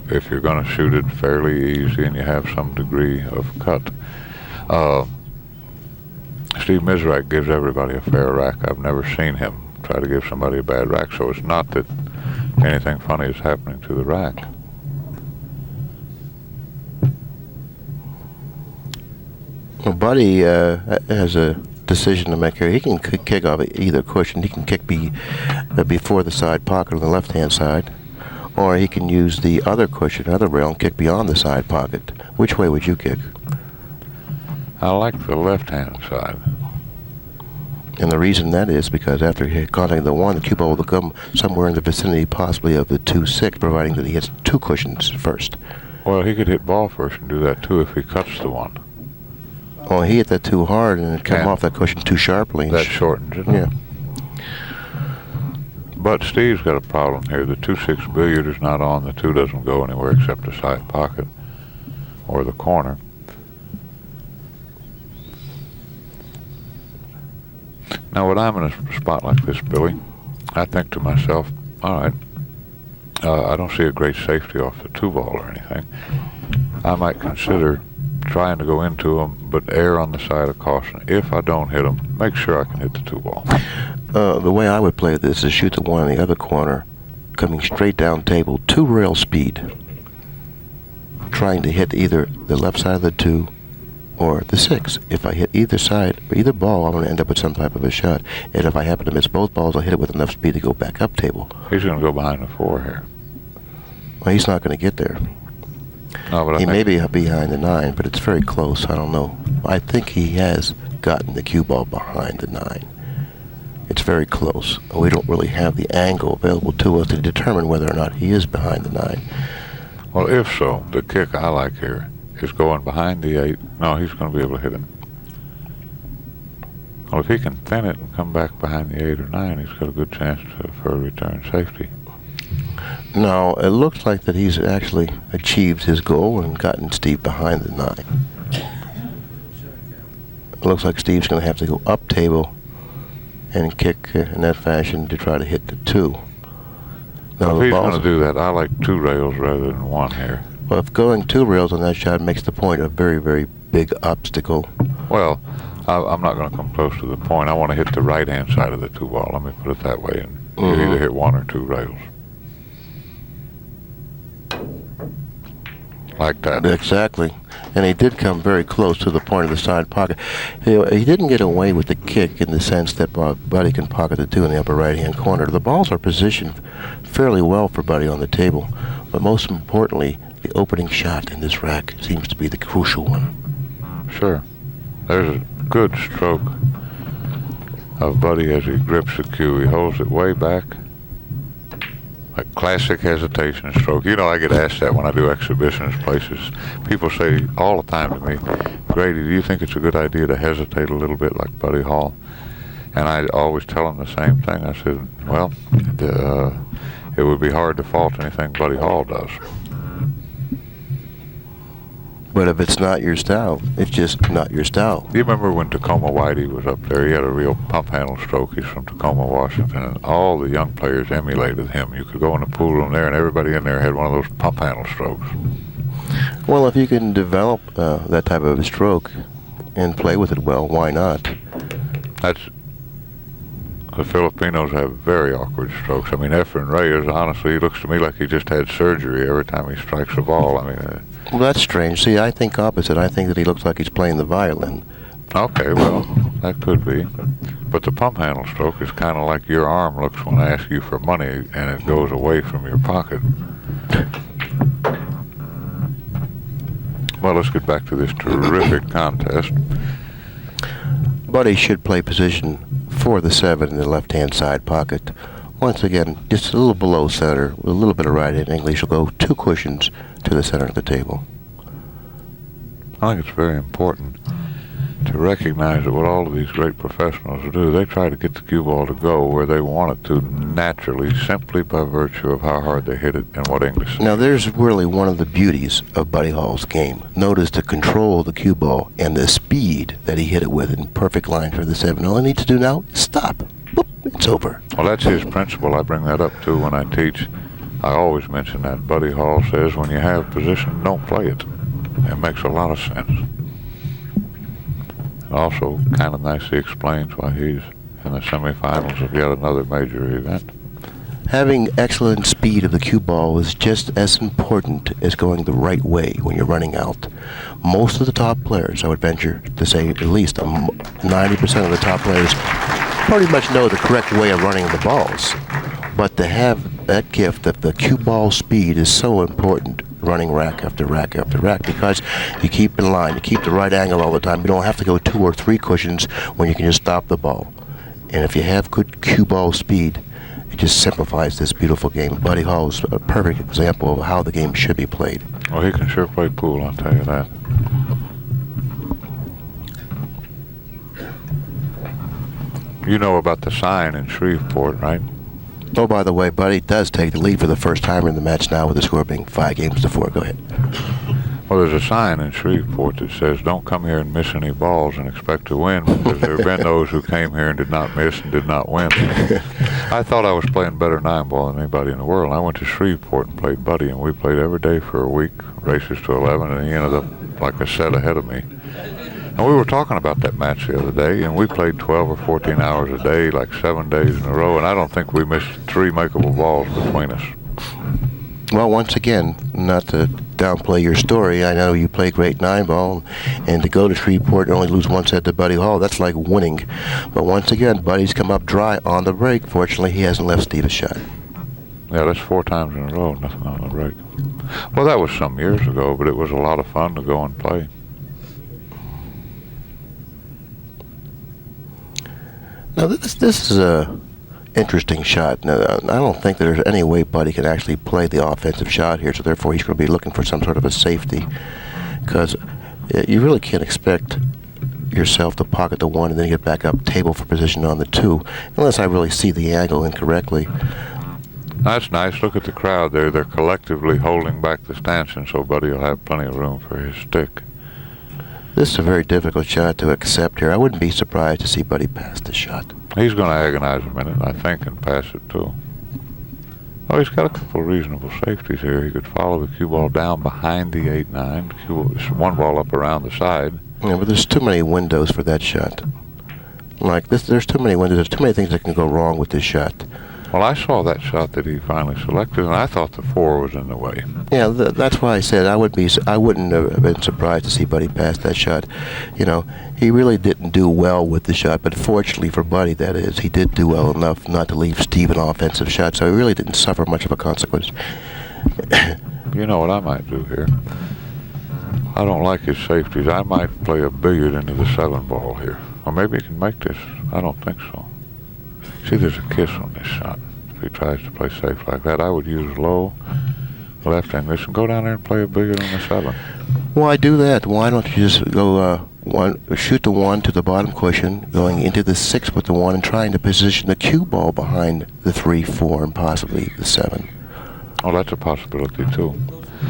if you're going to shoot it fairly easy and you have some degree of cut. Steve Mizerak gives everybody a fair rack. I've never seen him try to give somebody a bad rack, so it's not that anything funny is happening to the rack. Well, Buddy has a decision to make here. He can kick off either cushion. He can kick before the side pocket on the left-hand side, or he can use the other cushion, other rail, and kick beyond the side pocket. Which way would you kick? I like the left-hand side. And the reason that is because after he contacting the 1, the cue ball will come somewhere in the vicinity possibly of the 2-6, providing that he hits 2 cushions first. Well, he could hit ball first and do that too if he cuts the 1. Well, he hit that too hard and it came off that cushion too sharply. That shortens it. Yeah. But Steve's got a problem here. The 2-6 billiard is not on. The 2 doesn't go anywhere except the side pocket or the corner. Now, when I'm in a spot like this, Billy, I think to myself, all right, I don't see a great safety off the 2-ball or anything. I might consider trying to go into them, but err on the side of caution. If I don't hit them, make sure I can hit the 2-ball. The way I would play this is shoot the one in the other corner, coming straight down table, 2 rail speed, trying to hit either the left side of the 2 or the 6. If I hit either side, or either ball, I'm going to end up with some type of a shot. And if I happen to miss both balls, I'll hit it with enough speed to go back up table. He's going to go behind the 4 here. Well, he's not going to get there. No, but He may be behind the 9, but it's very close. I don't know. I think he has gotten the cue ball behind the 9. It's very close. We don't really have the angle available to us to determine whether or not he is behind the 9. Well, if so, the kick I like here is going behind the 8. No, he's going to be able to hit it. Well, if he can thin it and come back behind the 8 or 9, he's got a good chance for a return safety. No, it looks like that he's actually achieved his goal and gotten Steve behind the 9. It looks like Steve's going to have to go up table and kick in that fashion to try to hit the 2. Now, If he's going to do that, I like 2 rails rather than 1 here. Well, if going 2 rails on that shot makes the point a very, very big obstacle. Well, I'm not going to come close to the point. I want to hit the right-hand side of the 2-ball. Let me put it that way. And you either hit 1 or 2 rails. Like that. Exactly. And he did come very close to the point of the side pocket. He didn't get away with the kick in the sense that Buddy can pocket the 2 in the upper right-hand corner. The balls are positioned fairly well for Buddy on the table. But most importantly, the opening shot in this rack seems to be the crucial one. Sure. There's a good stroke of Buddy as he grips the cue. He holds it way back. A classic hesitation stroke. You know, I get asked that when I do exhibitions places. People say all the time to me, Grady, do you think it's a good idea to hesitate a little bit like Buddy Hall? And I always tell them the same thing. I said, well, it would be hard to fault anything Buddy Hall does. But if it's not your style, it's just not your style. You remember when Tacoma Whitey was up there? He had a real pump handle stroke. He's from Tacoma, Washington, and all the young players emulated him. You could go in the pool room there, and everybody in there had one of those pump handle strokes. Well, if you can develop that type of a stroke and play with it well, why not? The Filipinos have very awkward strokes. I mean, Efren Reyes, honestly, he looks to me like he just had surgery every time he strikes a ball. I mean, well, that's strange. See, I think opposite. I think that he looks like he's playing the violin. Okay, well, that could be. But the pump handle stroke is kind of like your arm looks when I ask you for money and it goes away from your pocket. Well, let's get back to this terrific contest. Buddy should play position for the 7 in the left-hand side pocket. Once again, just a little below center, with a little bit of right-hand English. Will go 2 cushions to the center of the table. I think it's very important to recognize that what all of these great professionals do, they try to get the cue ball to go where they want it to naturally, simply by virtue of how hard they hit it and what English. Now, there's really one of the beauties of Buddy Hall's game. Notice the control of the cue ball and the speed that he hit it with in perfect line for the 7. All he needs to do now is stop. Boop, it's over. Well, that's his principle. I bring that up, too, when I teach. I always mention that. Buddy Hall says when you have position, don't play it. It makes a lot of sense. It also kind of nicely explains why he's in the semifinals of yet another major event. Having excellent speed of the cue ball is just as important as going the right way when you're running out. Most of the top players, I would venture to say at least 90% of the top players, pretty much know the correct way of running the balls. But to have that gift of the cue ball speed is so important, running rack after rack after rack, because you keep in line, you keep the right angle all the time. You don't have to go 2 or 3 cushions when you can just stop the ball. And if you have good cue ball speed, it just simplifies this beautiful game. Buddy Hall is a perfect example of how the game should be played. Well, he can sure play pool, I'll tell you that. You know about the sign in Shreveport, right? Oh, by the way, Buddy does take the lead for the first time in the match now with the score being 5-4. Go ahead. Well, there's a sign in Shreveport that says, "Don't come here and miss any balls and expect to win," because there have been those who came here and did not miss and did not win. I thought I was playing better 9-ball than anybody in the world. I went to Shreveport and played Buddy, and we played every day for a week, races to 11, and he ended up like a set ahead of me. And we were talking about that match the other day, and we played 12 or 14 hours a day, like 7 days in a row, and I don't think we missed 3 makeable balls between us. Well, once again, not to downplay your story, I know you play great 9-ball, and to go to Shreveport and only lose 1 set to Buddy Hall, that's like winning. But once again, Buddy's come up dry on the break. Fortunately, he hasn't left Steve a shot. Yeah, that's 4 times in a row, nothing on the break. Well, that was some years ago, but it was a lot of fun to go and play. Now, this is a interesting shot. Now, I don't think there's any way Buddy can actually play the offensive shot here, so therefore he's going to be looking for some sort of a safety, because you really can't expect yourself to pocket the 1 and then get back up table for position on the 2, unless I really see the angle incorrectly. That's nice. Look at the crowd there. They're collectively holding back the stanchion, so Buddy will have plenty of room for his stick. This is a very difficult shot to accept here. I wouldn't be surprised to see Buddy pass this shot. He's going to agonize a minute, I think, and pass it too. Oh, he's got a couple of reasonable safeties here. He could follow the cue ball down behind the 8-9. There's 1 ball up around the side. Yeah, but there's too many windows for that shot. Like this, there's too many windows. There's too many things that can go wrong with this shot. Well, I saw that shot that he finally selected, and I thought the 4 was in the way. Yeah, that's why I said I wouldn't have been surprised to see Buddy pass that shot. You know, he really didn't do well with the shot, but fortunately for Buddy, that is, he did do well enough not to leave Steve an offensive shot, so he really didn't suffer much of a consequence. You know what I might do here? I don't like his safeties. I might play a billiard into the 7-ball here. Or maybe he can make this. I don't think so. See, there's a kiss on this shot. If he tries to play safe like that, I would use low left-hand miss and go down there and play a billiard on the 7. Why do that? Why don't you just go shoot the 1 to the bottom cushion, going into the 6 with the 1, and trying to position the cue ball behind the 3, 4, and possibly the 7. Oh, that's a possibility too.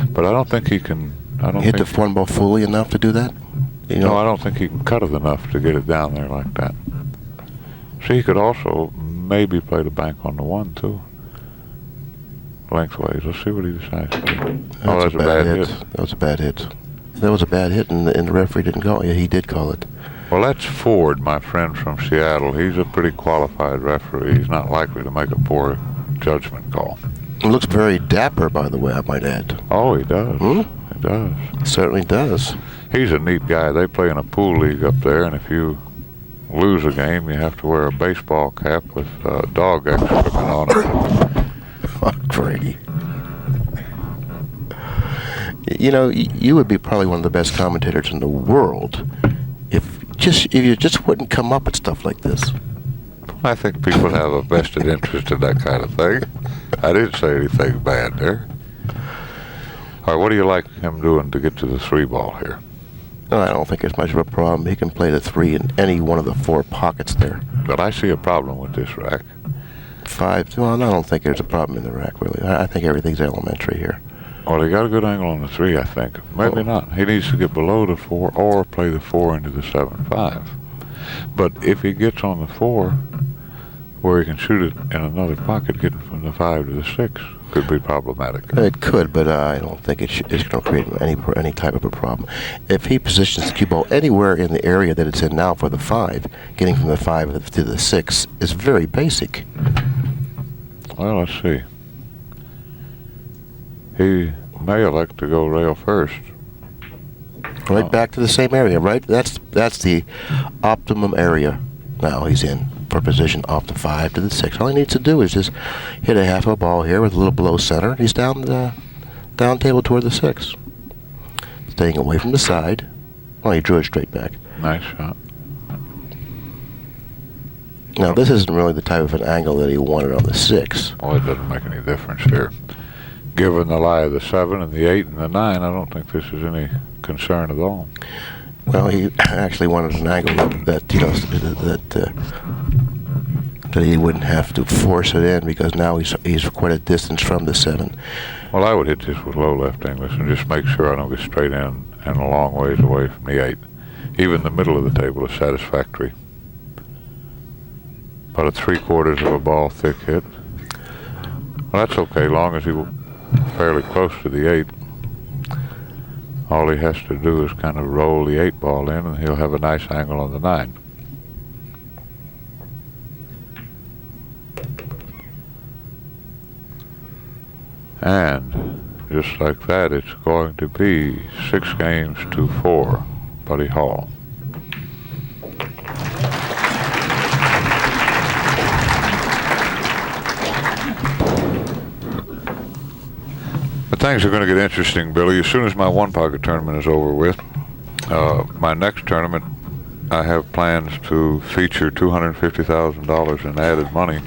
But I don't think he can. Hit the 1 ball fully enough to do that? You know? No, I don't think he can cut it enough to get it down there like that. See, he could also maybe play the bank on the 1 too. Lengthways. Let's see what he decides to do. That's a bad hit. That was a bad hit. That was a bad hit, and the referee didn't call it. Yeah, he did call it. Well, that's Ford, my friend from Seattle. He's a pretty qualified referee. He's not likely to make a poor judgment call. He looks very dapper, by the way, I might add. Oh, he does. Hmm? He does. He certainly does. He's a neat guy. They play in a pool league up there, and if you lose a game, you have to wear a baseball cap with dog excrement on it. Oh, Grady. You know, you would be probably one of the best commentators in the world if you just wouldn't come up with stuff like this. I think people have a vested interest in that kind of thing. I didn't say anything bad there. All right, what do you like him doing to get to the 3-ball here? No, I don't think there's much of a problem. He can play the 3 in any one of the 4 pockets there. But I see a problem with this rack. 5, well, I don't think there's a problem in the rack, really. I think everything's elementary here. Well, he got a good angle on the 3, I think. Maybe not. He needs to get below the 4 or play the 4 into the 7-5. But if he gets on the 4, where he can shoot it in another pocket, getting from the 5 to the 6, could be problematic. It could, but I don't think it's going to create any type of a problem. If he positions the cue ball anywhere in the area that it's in now for the 5, getting from the 5 to the 6 is very basic. Well, let's see. He may elect to go rail first. Right back to the same area, right? That's the optimum area now he's in for position off the 5 to the 6. All he needs to do is just hit a half a ball here with a little below center. He's down the down table toward the 6. Staying away from the side. Well, he drew it straight back. Nice shot. Now, this isn't really the type of an angle that he wanted on the 6. Well, it doesn't make any difference here. Given the lie of the 7 and the 8 and the 9, I don't think this is any concern at all. Well, he actually wanted an angle that that he wouldn't have to force it in because now he's quite a distance from the 7. Well, I would hit this with low left English and just make sure I don't get straight in and a long ways away from the 8. Even the middle of the table is satisfactory. About a 3/4 of a ball thick hit. Well, that's okay, long as he was fairly close to the 8. All he has to do is kind of roll the 8 ball in and he'll have a nice angle on the 9. And just like that, it's going to be 6 games to 4, Buddy Hall. But things are going to get interesting, Billy. As soon as my one pocket tournament is over with, my next tournament, I have plans to feature $250,000 in added money.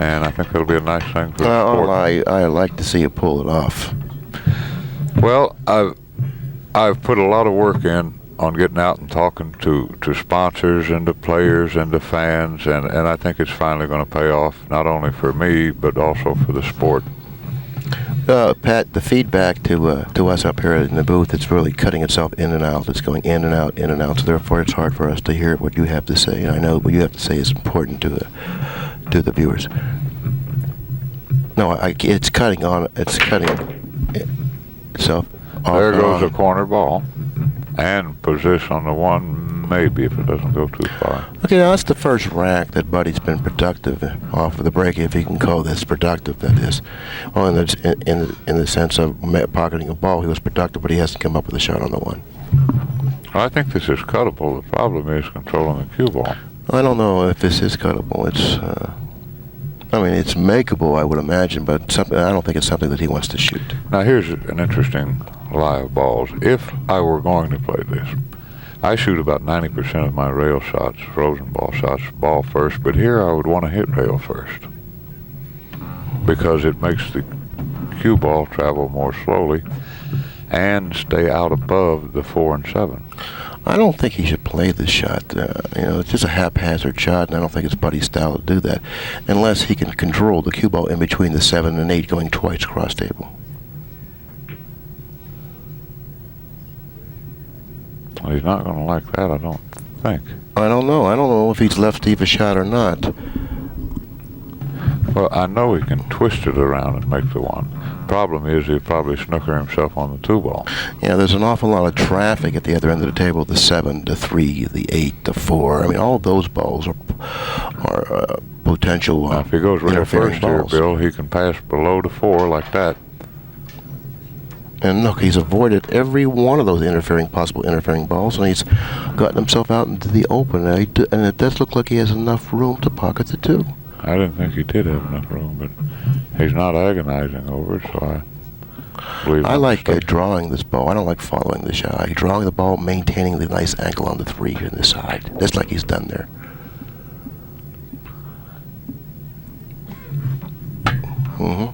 And I think it'll be a nice thing for the sport. I like to see you pull it off. Well, I've put a lot of work in on getting out and talking to sponsors and to players and to fans, and I think it's finally going to pay off, not only for me, but also for the sport. Pat, the feedback to us up here in the booth, it's really cutting itself in and out. It's going in and out, so therefore it's hard for us to hear what you have to say. And I know what you have to say is important to the viewers. No, it's cutting on. It's cutting itself. There goes a corner ball, and position on the 1, maybe if it doesn't go too far. Okay, now that's the first rack that Buddy's been productive off of the break, if you can call this productive. That is, well, in the sense of pocketing a ball, he was productive, but he hasn't come up with a shot on the 1. Well, I think this is cuttable. The problem is controlling the cue ball. I don't know if this is cuttable. It's makeable, I would imagine, but I don't think it's something that he wants to shoot. Now, here's an interesting lie of balls. If I were going to play this, I shoot about 90% of my rail shots, frozen ball shots, ball first, but here I would want to hit rail first because it makes the cue ball travel more slowly and stay out above the 4 and 7. I don't think he should play this shot. It's just a haphazard shot, and I don't think it's Buddy's style to do that, unless he can control the cue ball in between the 7 and 8 going twice cross table. Well, he's not going to like that, I don't think. I don't know. I don't know if he's left Steve a shot or not. Well, I know he can twist it around and make the 1. Problem is he'll probably snooker himself on the 2 ball. Yeah, there's an awful lot of traffic at the other end of the table. The 7, the 3, the 8, the 4. I mean, all of those balls are potential now, if he goes real first here, Bill, he can pass below the 4 like that. And look, he's avoided every one of those possible interfering balls, and he's gotten himself out into the open. And it does look like he has enough room to pocket the 2. I didn't think he did have enough room, but he's not agonizing over it, so I believe I like drawing this ball. I don't like following the shot. I like drawing the ball, maintaining the nice angle on the 3 here in the side, just like he's done there.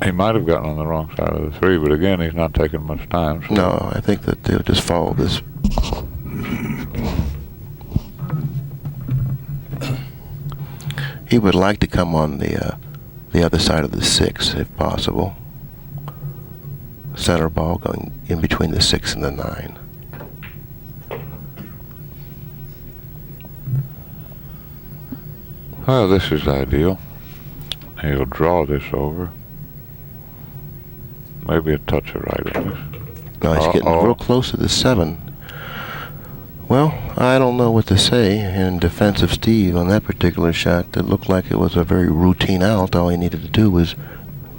He might have gotten on the wrong side of the 3, but again, he's not taking much time. So. No, I think that they'll just follow this. He would like to come on the other side of the 6, if possible. Center ball going in between the 6 and the 9. Well, this is ideal. He'll draw this over. Maybe a touch of right in this. No, he's getting real close to the 7. Well, I don't know what to say in defense of Steve on that particular shot. It looked like it was a very routine out. All he needed to do was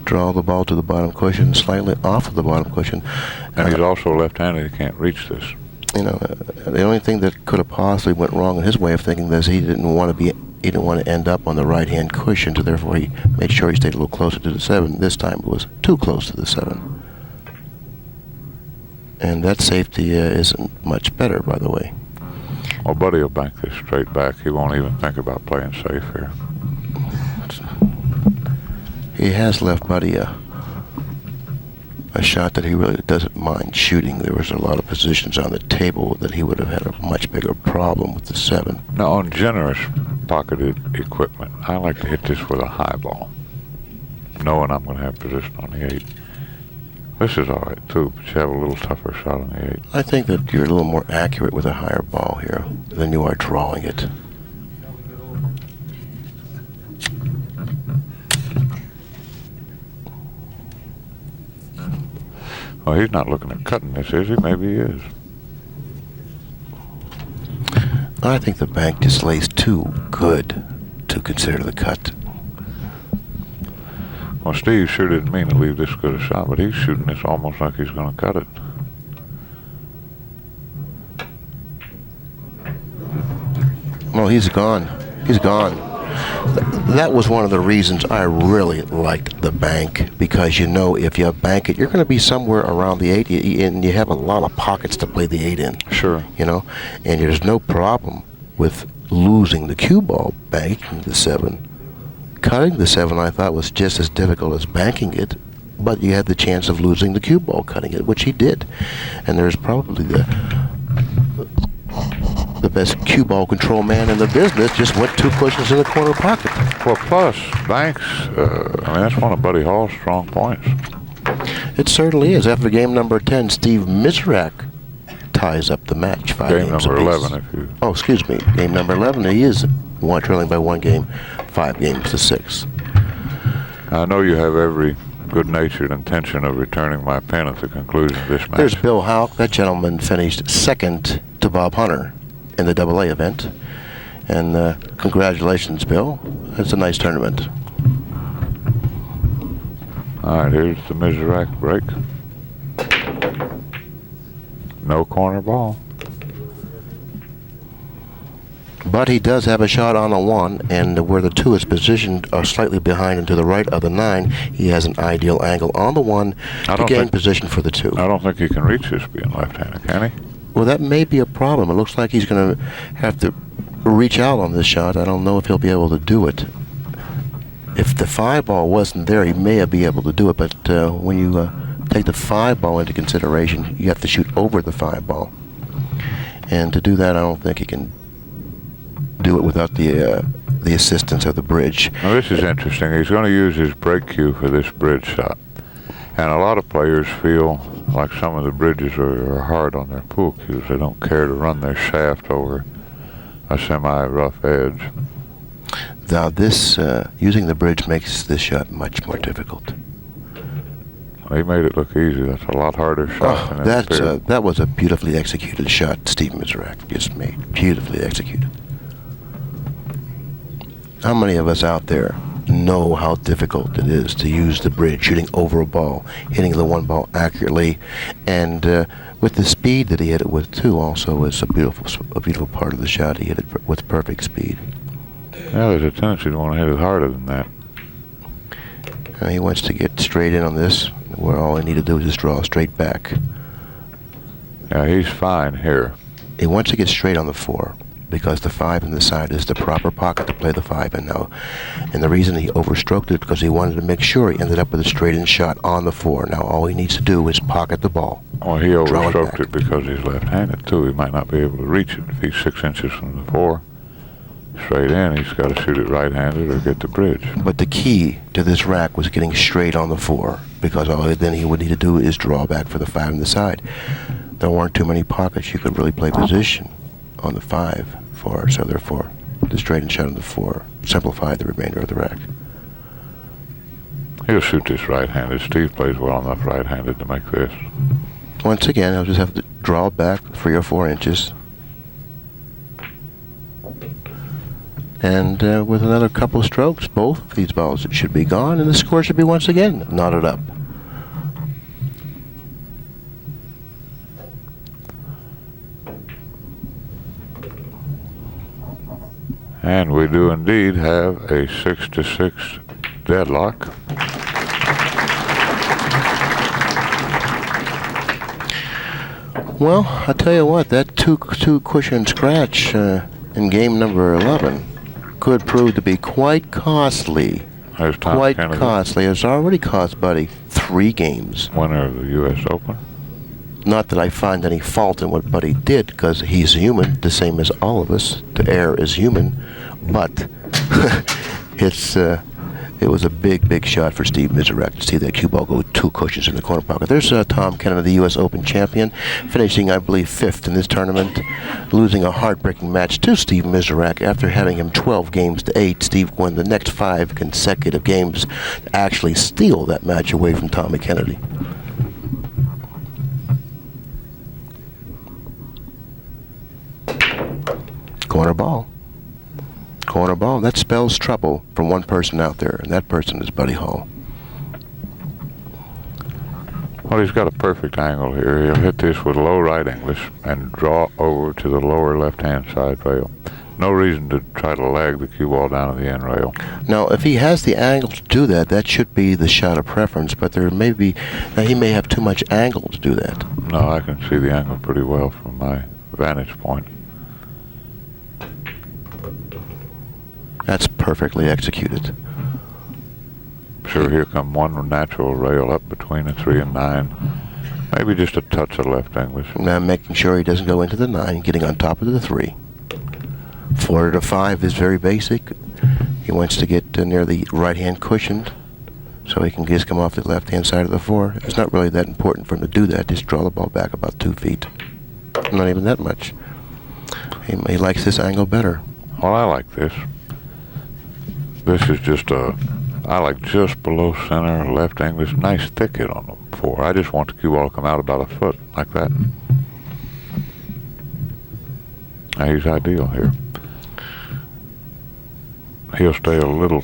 draw the ball to the bottom cushion, slightly off of the bottom cushion. And he's also left-handed. He can't reach this. The only thing that could have possibly went wrong in his way of thinking is he didn't want to end up on the right-hand cushion, so therefore he made sure he stayed a little closer to the 7. This time it was too close to the 7. And that safety isn't much better, by the way. Well, Buddy will bank this straight back. He won't even think about playing safe here. He has left Buddy a a shot that he really doesn't mind shooting. There was a lot of positions on the table that he would have had a much bigger problem with the 7. Now, on generous pocketed equipment, I like to hit this with a high ball, knowing I'm going to have position on the 8. This is all right, too, but you have a little tougher shot on the 8. I think that you're a little more accurate with a higher ball here than you are drawing it. Well, he's not looking at cutting this, is he? Maybe he is. I think the bank just lays too good to consider the cut. Well, Steve sure didn't mean to leave this good a shot, but he's shooting this almost like he's going to cut it. Well, he's gone. He's gone. That was one of the reasons I really liked the bank, because you know if you bank it, you're going to be somewhere around the 8, and you have a lot of pockets to play the 8 in. Sure. You know, and there's no problem with losing the cue ball banking the 7. Cutting the 7 I thought was just as difficult as banking it, but you had the chance of losing the cue ball cutting it, which he did. And there's probably the best cue ball control man in the business, just went 2 cushions in the corner pocket. Well, plus, banks, I mean, that's one of Buddy Hall's strong points. It certainly is. After game number 10, Steve Mizerak ties up the match. 5 Game games number apiece. 11, if you... Oh, excuse me. Game number 11, he is trailing by 1 game, 5 games to 6. I know you have every good-natured intention of returning my pen at the conclusion of this match. There's Bill Houck. That gentleman finished second to Bob Hunter in the AA event. And congratulations, Bill. It's a nice tournament. All right, here's the Mizerak break. No corner ball. But he does have a shot on the 1, and where the 2 is positioned slightly behind and to the right of the 9, he has an ideal angle on the 1 to gain position for the 2. I don't think he can reach this being left-handed, can he? Well, that may be a problem. It looks like he's going to have to reach out on this shot. I don't know if he'll be able to do it. If the 5 ball wasn't there, he may be able to do it, but when you take the 5 ball into consideration, you have to shoot over the 5 ball. And to do that, I don't think he can do it without the assistance of the bridge. Now, this is interesting. He's going to use his break cue for this bridge shot. And a lot of players feel like some of the bridges are hard on their pool cues. They don't care to run their shaft over a semi-rough edge. Now, this using the bridge makes this shot much more difficult. He made it look easy. That's a lot harder shot than it appeared. That was a beautifully executed shot Steve Mizerak just made. Beautifully executed. How many of us out there know how difficult it is to use the bridge, shooting over a ball, hitting the 1 ball accurately, and with the speed that he hit it with too, also was a beautiful part of the shot. He hit it with perfect speed. Yeah, there's a tendency to want to hit it harder than that. He wants to get straight in on this, where all he need to do is just draw straight back. Yeah, he's fine here. He wants to get straight on the 4, because the 5 in the side is the proper pocket to play the 5 in now. And the reason he overstroked it because he wanted to make sure he ended up with a straight-in shot on the 4. Now all he needs to do is pocket the ball. Well, he overstroked it because he's left-handed, too. He might not be able to reach it. If he's 6 inches from the 4, straight in, he's got to shoot it right-handed or get the bridge. But the key to this rack was getting straight on the 4, because all then he would need to do is draw back for the 5 in the side. There weren't too many pockets you could really play position on the 5 for, so therefore the straight-in shot on the 4 simplified the remainder of the rack. He'll shoot this right-handed. Steve plays well enough right-handed to make this. Once again, I'll just have to draw back 3 or 4 inches. And with another couple of strokes, both of these balls should be gone, and the score should be once again knotted up. And we do indeed have a 6-6 deadlock. Well, I'll tell you what, that two cushion scratch in game number 11 could prove to be quite costly. Quite costly. It's already cost Buddy 3 games. Winner of the U.S. Open. Not that I find any fault in what Buddy did, because he's human, the same as all of us. The air is human, but it was a big shot for Steve Mizerak to see that cue ball go 2 cushions in the corner pocket. There's Tom Kennedy, the U.S. Open champion, finishing, I believe, 5th in this tournament, losing a heartbreaking match to Steve Mizerak after having him 12 games to 8. Steve won the next 5 consecutive games to actually steal that match away from Tommy Kennedy. Corner ball. Corner ball. That spells trouble from one person out there, and that person is Buddy Hall. Well, he's got a perfect angle here. He'll hit this with low right English and draw over to the lower left-hand side rail. No reason to try to lag the cue ball down to the end rail. Now, if he has the angle to do that, that should be the shot of preference, but there may be, he may have too much angle to do that. No, I can see the angle pretty well from my vantage point. That's perfectly executed. Sure, here come one natural rail up between the 3 and 9. Maybe just a touch of left English. Now making sure he doesn't go into the 9, getting on top of the 3. 4 to 5 is very basic. He wants to get near the right-hand cushion, so he can just come off the left-hand side of the 4. It's not really that important for him to do that. Just draw the ball back about 2 feet. Not even that much. He likes this angle better. Well, I like this. This is just I like just below center, left English, nice thick hit on the 4. I just want the cue ball to come out about a foot, like that. Now he's ideal here. He'll stay a little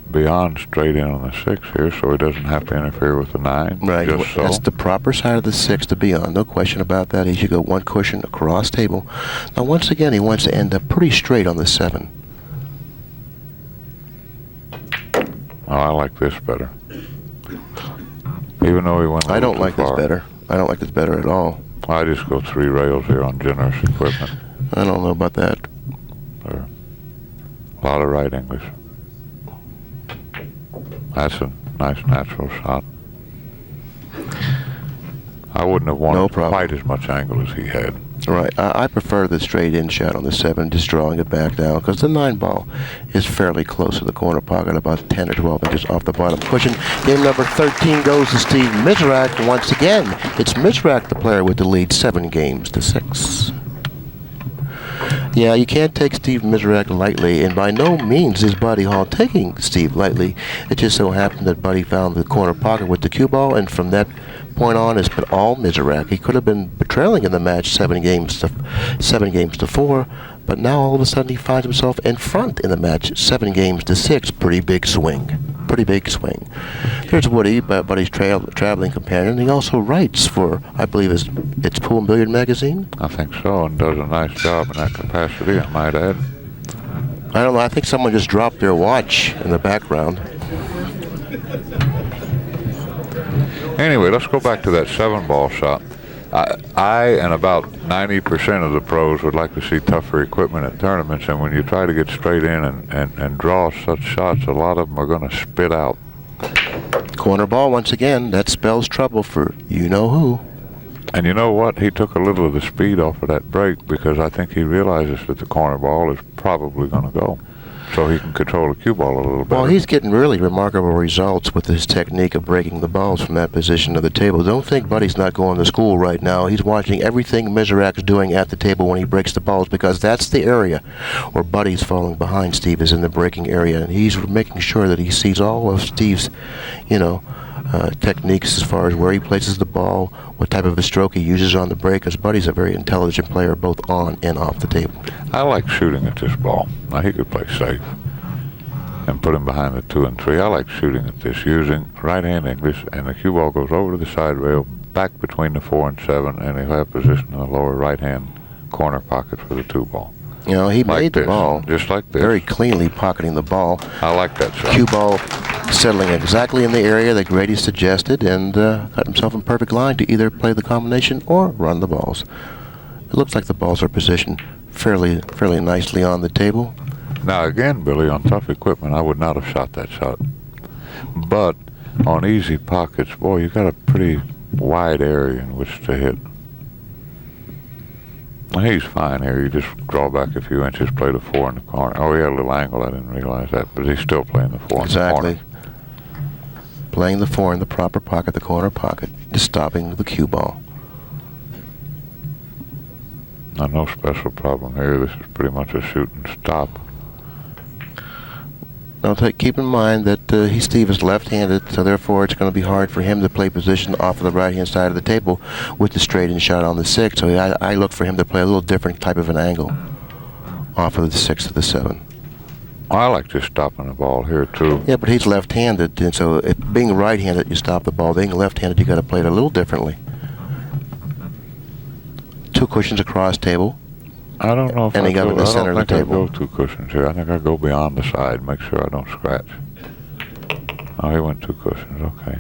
beyond straight in on the 6 here, so he doesn't have to interfere with the 9. Right, just so. That's the proper side of the 6 to be on. No question about that. He should go 1 cushion across table. Now, once again, he wants to end up pretty straight on the 7. Oh, I like this better. Even though he went I don't like this better. I don't like this better at all. I just go 3 rails here on generous equipment. I don't know about that. There. A lot of right English. That's a nice natural shot. I wouldn't have wanted quite as much angle as he had. Right. I prefer the straight-in shot on the 7, just drawing it back down, because the 9 ball is fairly close to the corner pocket, about 10 or 12 inches off the bottom cushion. Game number 13 goes to Steve Mizerak. Once again, it's Mizerak, the player, with the lead, 7 games to 6. Yeah, you can't take Steve Mizerak lightly, and by no means is Buddy Hall taking Steve lightly. It just so happened that Buddy found the corner pocket with the cue ball, and from that point on, it's been all Mizerak. He could have been trailing in the match 7 games to 4, but now all of a sudden he finds himself in front in the match 7 games to 6. Pretty big swing. Pretty big swing. There's Woody, Buddy's traveling companion. He also writes for, I believe, it's Pool and Billiard magazine. I think so, and does a nice job in that capacity, I might add. I don't know. I think someone just dropped their watch in the background. Anyway, let's go back to that 7-ball shot. I and about 90% of the pros would like to see tougher equipment at tournaments, and when you try to get straight in and draw such shots, a lot of them are going to spit out. Corner ball, once again, that spells trouble for you-know-who. And you know what? He took a little of the speed off of that break because I think he realizes that the corner ball is probably going to go. So he can control the cue ball a little better. Well, he's getting really remarkable results with his technique of breaking the balls from that position of the table. Don't think Buddy's not going to school right now. He's watching everything Mizerak's doing at the table when he breaks the balls, because that's the area where Buddy's falling behind Steve, is in the breaking area. And he's making sure that he sees all of Steve's, techniques as far as where he places the ball, what type of a stroke he uses on the break, because Buddy's a very intelligent player both on and off the table. I like shooting at this ball. Now, he could play safe and put him behind the 2 and 3. I like shooting at this using right-hand English, and the cue ball goes over to the side rail, back between the 4 and 7, and he'll have position in the lower right-hand corner pocket for the 2 ball. You know, he made the ball just like this, very cleanly pocketing the ball. I like that shot. Cue ball settling exactly in the area that Grady suggested, and got himself in perfect line to either play the combination or run the balls. It looks like the balls are positioned fairly nicely on the table. Now again, Billy, on tough equipment, I would not have shot that shot. But On easy pockets, boy, you got a pretty wide area in which to hit. And he's fine here. You just draw back a few inches, play the 4 in the corner. Oh, he had a little angle. I didn't realize that, but he's still playing the 4 in the corner. Exactly. Playing the 4 in the proper pocket, the corner pocket, just stopping the cue ball. Now, no special problem here. This is pretty much a shoot and stop. Now, keep in mind that Steve is left-handed, so therefore it's going to be hard for him to play position off of the right-hand side of the table with the straight-in shot on the 6. So I look for him to play a little different type of an angle off of the 6 to the 7. I like just stopping the ball here, too. Yeah, but he's left-handed, and so if being right-handed, you stop the ball. Being left-handed, you got to play it a little differently. 2 cushions across table. I don't know if And he got it in the center of the table. I don't think I go 2 cushions here. I think I go beyond the side, make sure I don't scratch. Oh, he went 2 cushions, okay.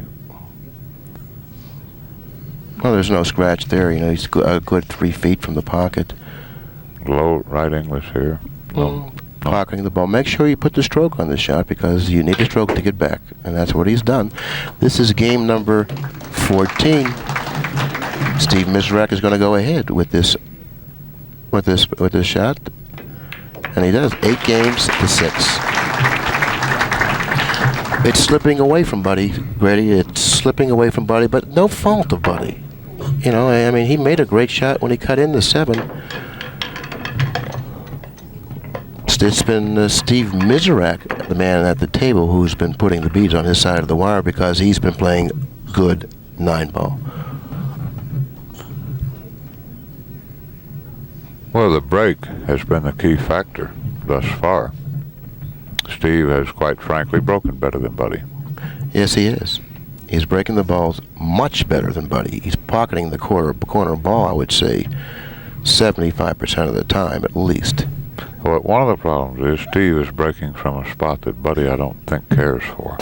Well, there's no scratch there. You know, he's a good 3 feet from the pocket. Low right English here. No. Pocketing the ball. Make sure you put the stroke on the shot because you need the stroke to get back, and that's what he's done. This is game number 14. Steve Mizerak is going to go ahead with this shot, and he does. 8 games to 6. It's slipping away from Buddy, Grady. It's slipping away from Buddy, but no fault of Buddy. You know, I mean, he made a great shot when he cut in the 7. It's been Steve Mizerak, the man at the table, who's been putting the beads on his side of the wire because he's been playing good 9-ball. Well, the break has been the key factor thus far. Steve has, quite frankly, broken better than Buddy. Yes, he is. He's breaking the balls much better than Buddy. He's pocketing the corner ball, I would say, 75% of the time, at least. Well, one of the problems is Steve is breaking from a spot that Buddy, I don't think, cares for.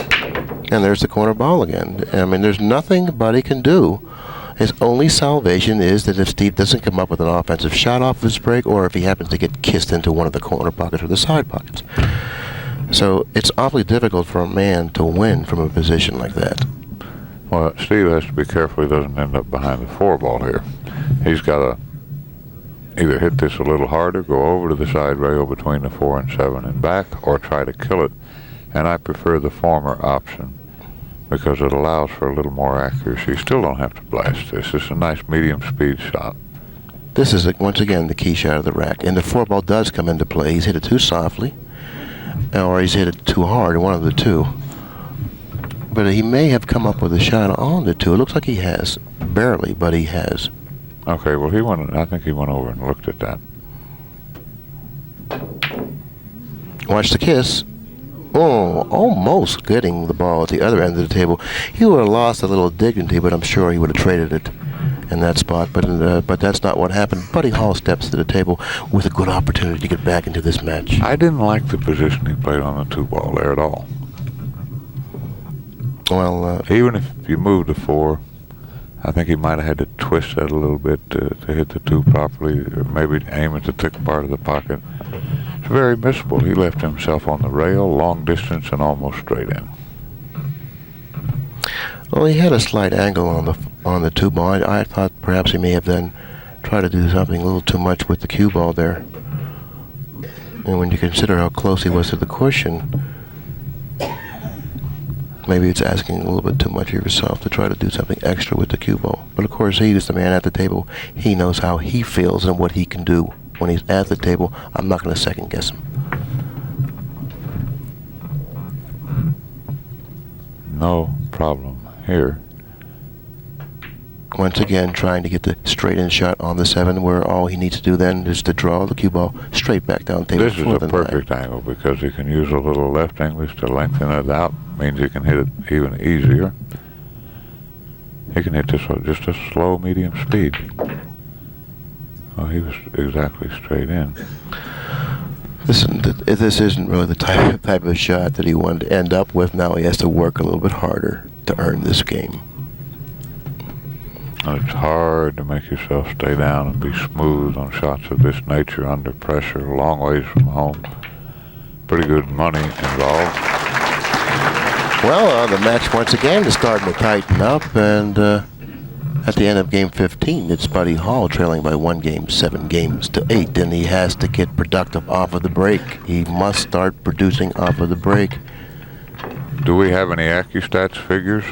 And there's the corner ball again. I mean, there's nothing Buddy can do. His only salvation is that if Steve doesn't come up with an offensive shot off of his break, or if he happens to get kissed into one of the corner pockets or the side pockets. So it's awfully difficult for a man to win from a position like that. Well, Steve has to be careful he doesn't end up behind the 4 ball here. He's got to either hit this a little harder, go over to the side rail between the 4 and 7 and back, or try to kill it. And I prefer the former option because it allows for a little more accuracy. You still don't have to blast this. It's a nice medium speed shot. This is, once again, the key shot of the rack. And the 4 ball does come into play. He's hit it too softly, or he's hit it too hard, one of the two. But he may have come up with a shot on the 2. It looks like he has. Barely, but he has. Okay, well, I think he went over and looked at that. Watch the kiss. Oh, almost getting the ball at the other end of the table. He would have lost a little dignity, but I'm sure he would have traded it in that spot. But that's not what happened. Buddy Hall steps to the table with a good opportunity to get back into this match. I didn't like the position he played on the 2 ball there at all. Well, even if you moved the 4, I think he might have had to twist that a little bit to hit the 2 properly, or maybe aim at the thick part of the pocket. It's very missable. He left himself on the rail, long distance, and almost straight in. Well, he had a slight angle on the 2 ball. I thought perhaps he may have then tried to do something a little too much with the cue ball there. And when you consider how close he was to the cushion, maybe it's asking a little bit too much of yourself to try to do something extra with the cue ball. But of course, he is the man at the table. He knows how he feels and what he can do when he's at the table. I'm not going to second guess him. No problem here. Once again, trying to get the straight-in shot on the 7, where all he needs to do then is to draw the cue ball straight back down the table. This is a perfect angle because he can use a little left English to lengthen it out. Means he can hit it even easier. He can hit this with just a slow medium speed. Oh, he was exactly straight in. This isn't really the type of shot that he wanted to end up with. Now he has to work a little bit harder to earn this game. And it's hard to make yourself stay down and be smooth on shots of this nature under pressure, a long ways from home. Pretty good money involved. Well, the match once again is starting to tighten up, and at the end of game 15, it's Buddy Hall trailing by 1 game, 7 games to 8, and he has to get productive off of the break. He must start producing off of the break. Do we have any Accu-Stats figures?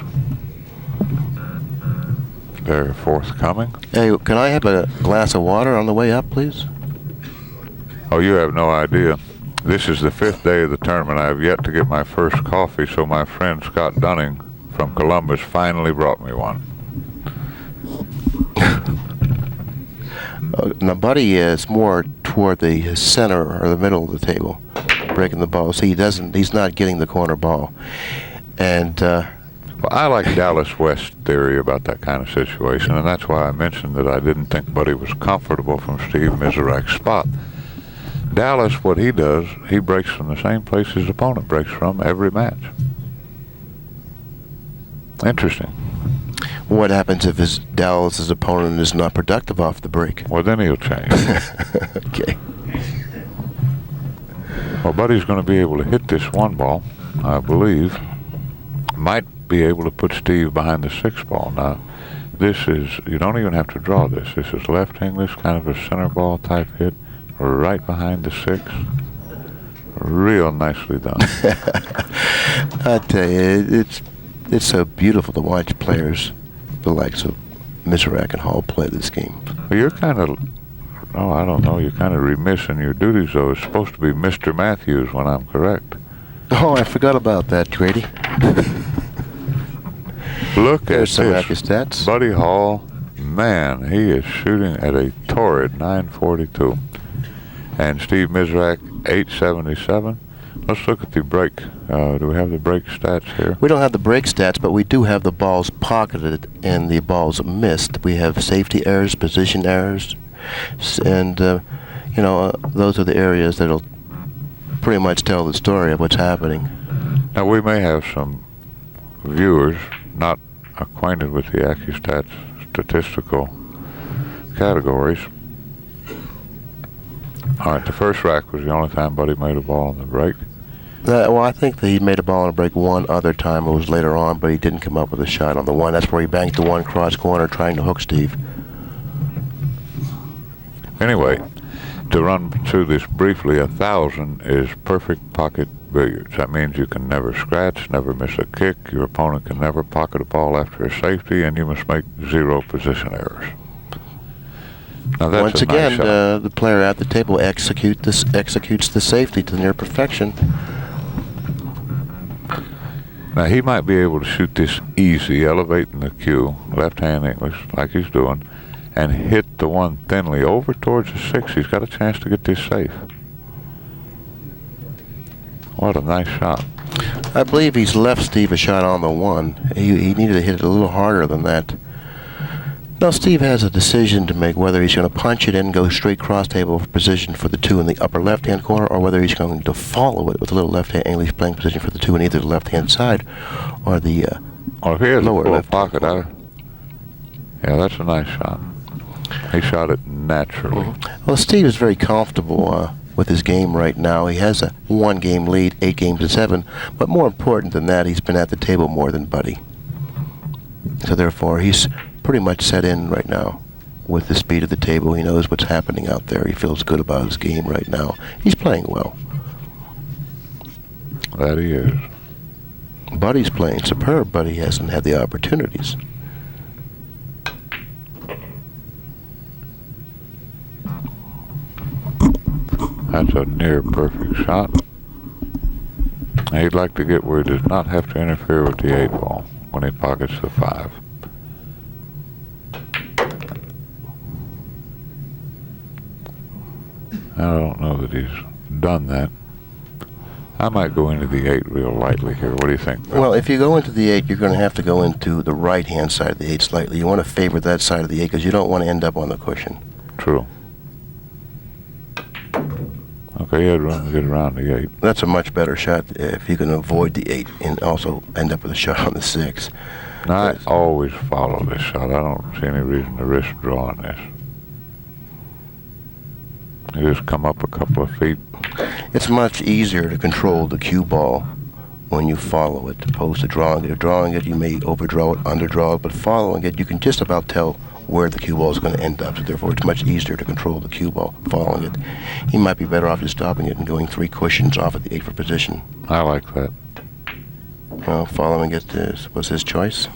They're forthcoming. Hey, can I have a glass of water on the way up, please? Oh, you have no idea. This is the 5th day of the tournament. I have yet to get my first coffee, so my friend Scott Dunning from Columbus finally brought me one. Now, Buddy is more toward the center or the middle of the table, breaking the ball. So he's not getting the corner ball. And well, I like Dallas West's theory about that kind of situation, and that's why I mentioned that I didn't think Buddy was comfortable from Steve Mizerak's spot. Dallas, what he does, he breaks from the same place his opponent breaks from every match. Interesting. What happens if Dallas's opponent is not productive off the break? Well, then he'll change. Okay. Well, Buddy's going to be able to hit this 1 ball, I believe. Might be able to put Steve behind the 6 ball. Now, this is, you don't even have to draw this. This is left English, kind of a center ball type hit, right behind the 6. Real nicely done. I tell you, it's so beautiful to watch players the likes of Mizerak and Hall play this game. Well, you're kind of, oh, I don't know, you're kind of remiss in your duties, though. It's supposed to be Mr. Mathews when I'm correct. Oh, I forgot about that, Grady. Look There's at some this. Accu-Stats. Buddy Hall, man, he is shooting at a torrid 942. And Steve Mizerak, 877. Let's look at the break. Do we have the break stats here? We don't have the break stats, but we do have the balls pocketed and the balls missed. We have safety errors, position errors, and those are the areas that'll pretty much tell the story of what's happening. Now, we may have some viewers not acquainted with the Accu-Stats statistical categories. All right, the first rack was the only time Buddy made a ball on the break. Well, I think that he made a ball on a break one other time. It was later on, but he didn't come up with a shot on the 1. That's where he banked the 1 cross corner trying to hook Steve. Anyway, to run through this briefly, 1,000 is perfect pocket billiards. That means you can never scratch, never miss a kick, your opponent can never pocket a ball after a safety, and you must make 0 position errors. Now that's Once a nice again, shot. the player at the table executes the safety to near perfection. Now he might be able to shoot this easy, elevating the cue, left-hand English, like he's doing, and hit the 1 thinly over towards the 6. He's got a chance to get this safe. What a nice shot. I believe he's left Steve a shot on the 1. He needed to hit it a little harder than that. Now Steve has a decision to make whether he's going to punch it in and go straight cross table for position for the 2 in the upper left-hand corner, or whether he's going to follow it with a little left-hand English playing position for the 2 in either the left-hand side or the Well, if he has lower a full left pocket, yeah, that's a nice shot. He shot it naturally. Well, Steve is very comfortable with his game right now. He has a 1 game lead, 8 games to 7, but more important than that, he's been at the table more than Buddy. So therefore, he's pretty much set in right now with the speed of the table. He knows what's happening out there. He feels good about his game right now. He's playing well. That he is. Buddy's playing superb, but he hasn't had the opportunities. That's a near perfect shot. He'd like to get where he does not have to interfere with the 8 ball when he pockets the 5. I don't know that he's done that. I might go into the 8 real lightly here. What do you think, Bill? Well, if you go into the 8, you're going to have to go into the right-hand side of the 8 slightly. You want to favor that side of the 8 because you don't want to end up on the cushion. True. Okay, he had room to get around the 8. That's a much better shot if you can avoid the 8 and also end up with a shot on the 6. Now, I always follow this shot. I don't see any reason to risk drawing this. You just come up a couple of feet. It's much easier to control the cue ball when you follow it, opposed to drawing it. If drawing it, you may overdraw it, underdraw it, but following it, you can just about tell where the cue ball is going to end up. So therefore, it's much easier to control the cue ball following it. He might be better off just stopping it and going 3 cushions off at the 8 for position. I like that. Well, following it was his choice.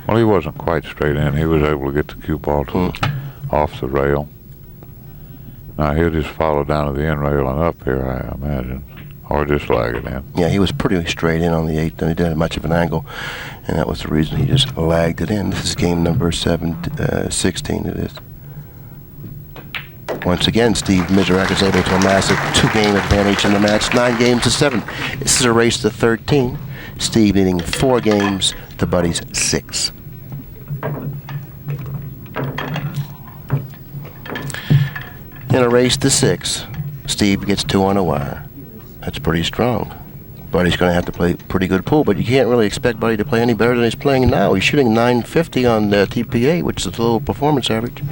Well, he wasn't quite straight in. He was able to get the cue ball off the rail. Now, he'll just follow down to the end rail and up here, I imagine. Or just lag it in. Yeah, he was pretty straight in on the 8th, and he didn't have much of an angle, and that was the reason he just lagged it in. This is game number 16, it is. Once again, Steve Mizerak is able to amass a 2-game advantage in the match, 9 games to 7. This is a race to 13. Steve needing 4 games to Buddy's 6. In a race to 6, Steve gets 2 on a wire. That's pretty strong. Buddy's going to have to play pretty good pool, but you can't really expect Buddy to play any better than he's playing now. He's shooting 950 on TPA, which is a low performance average.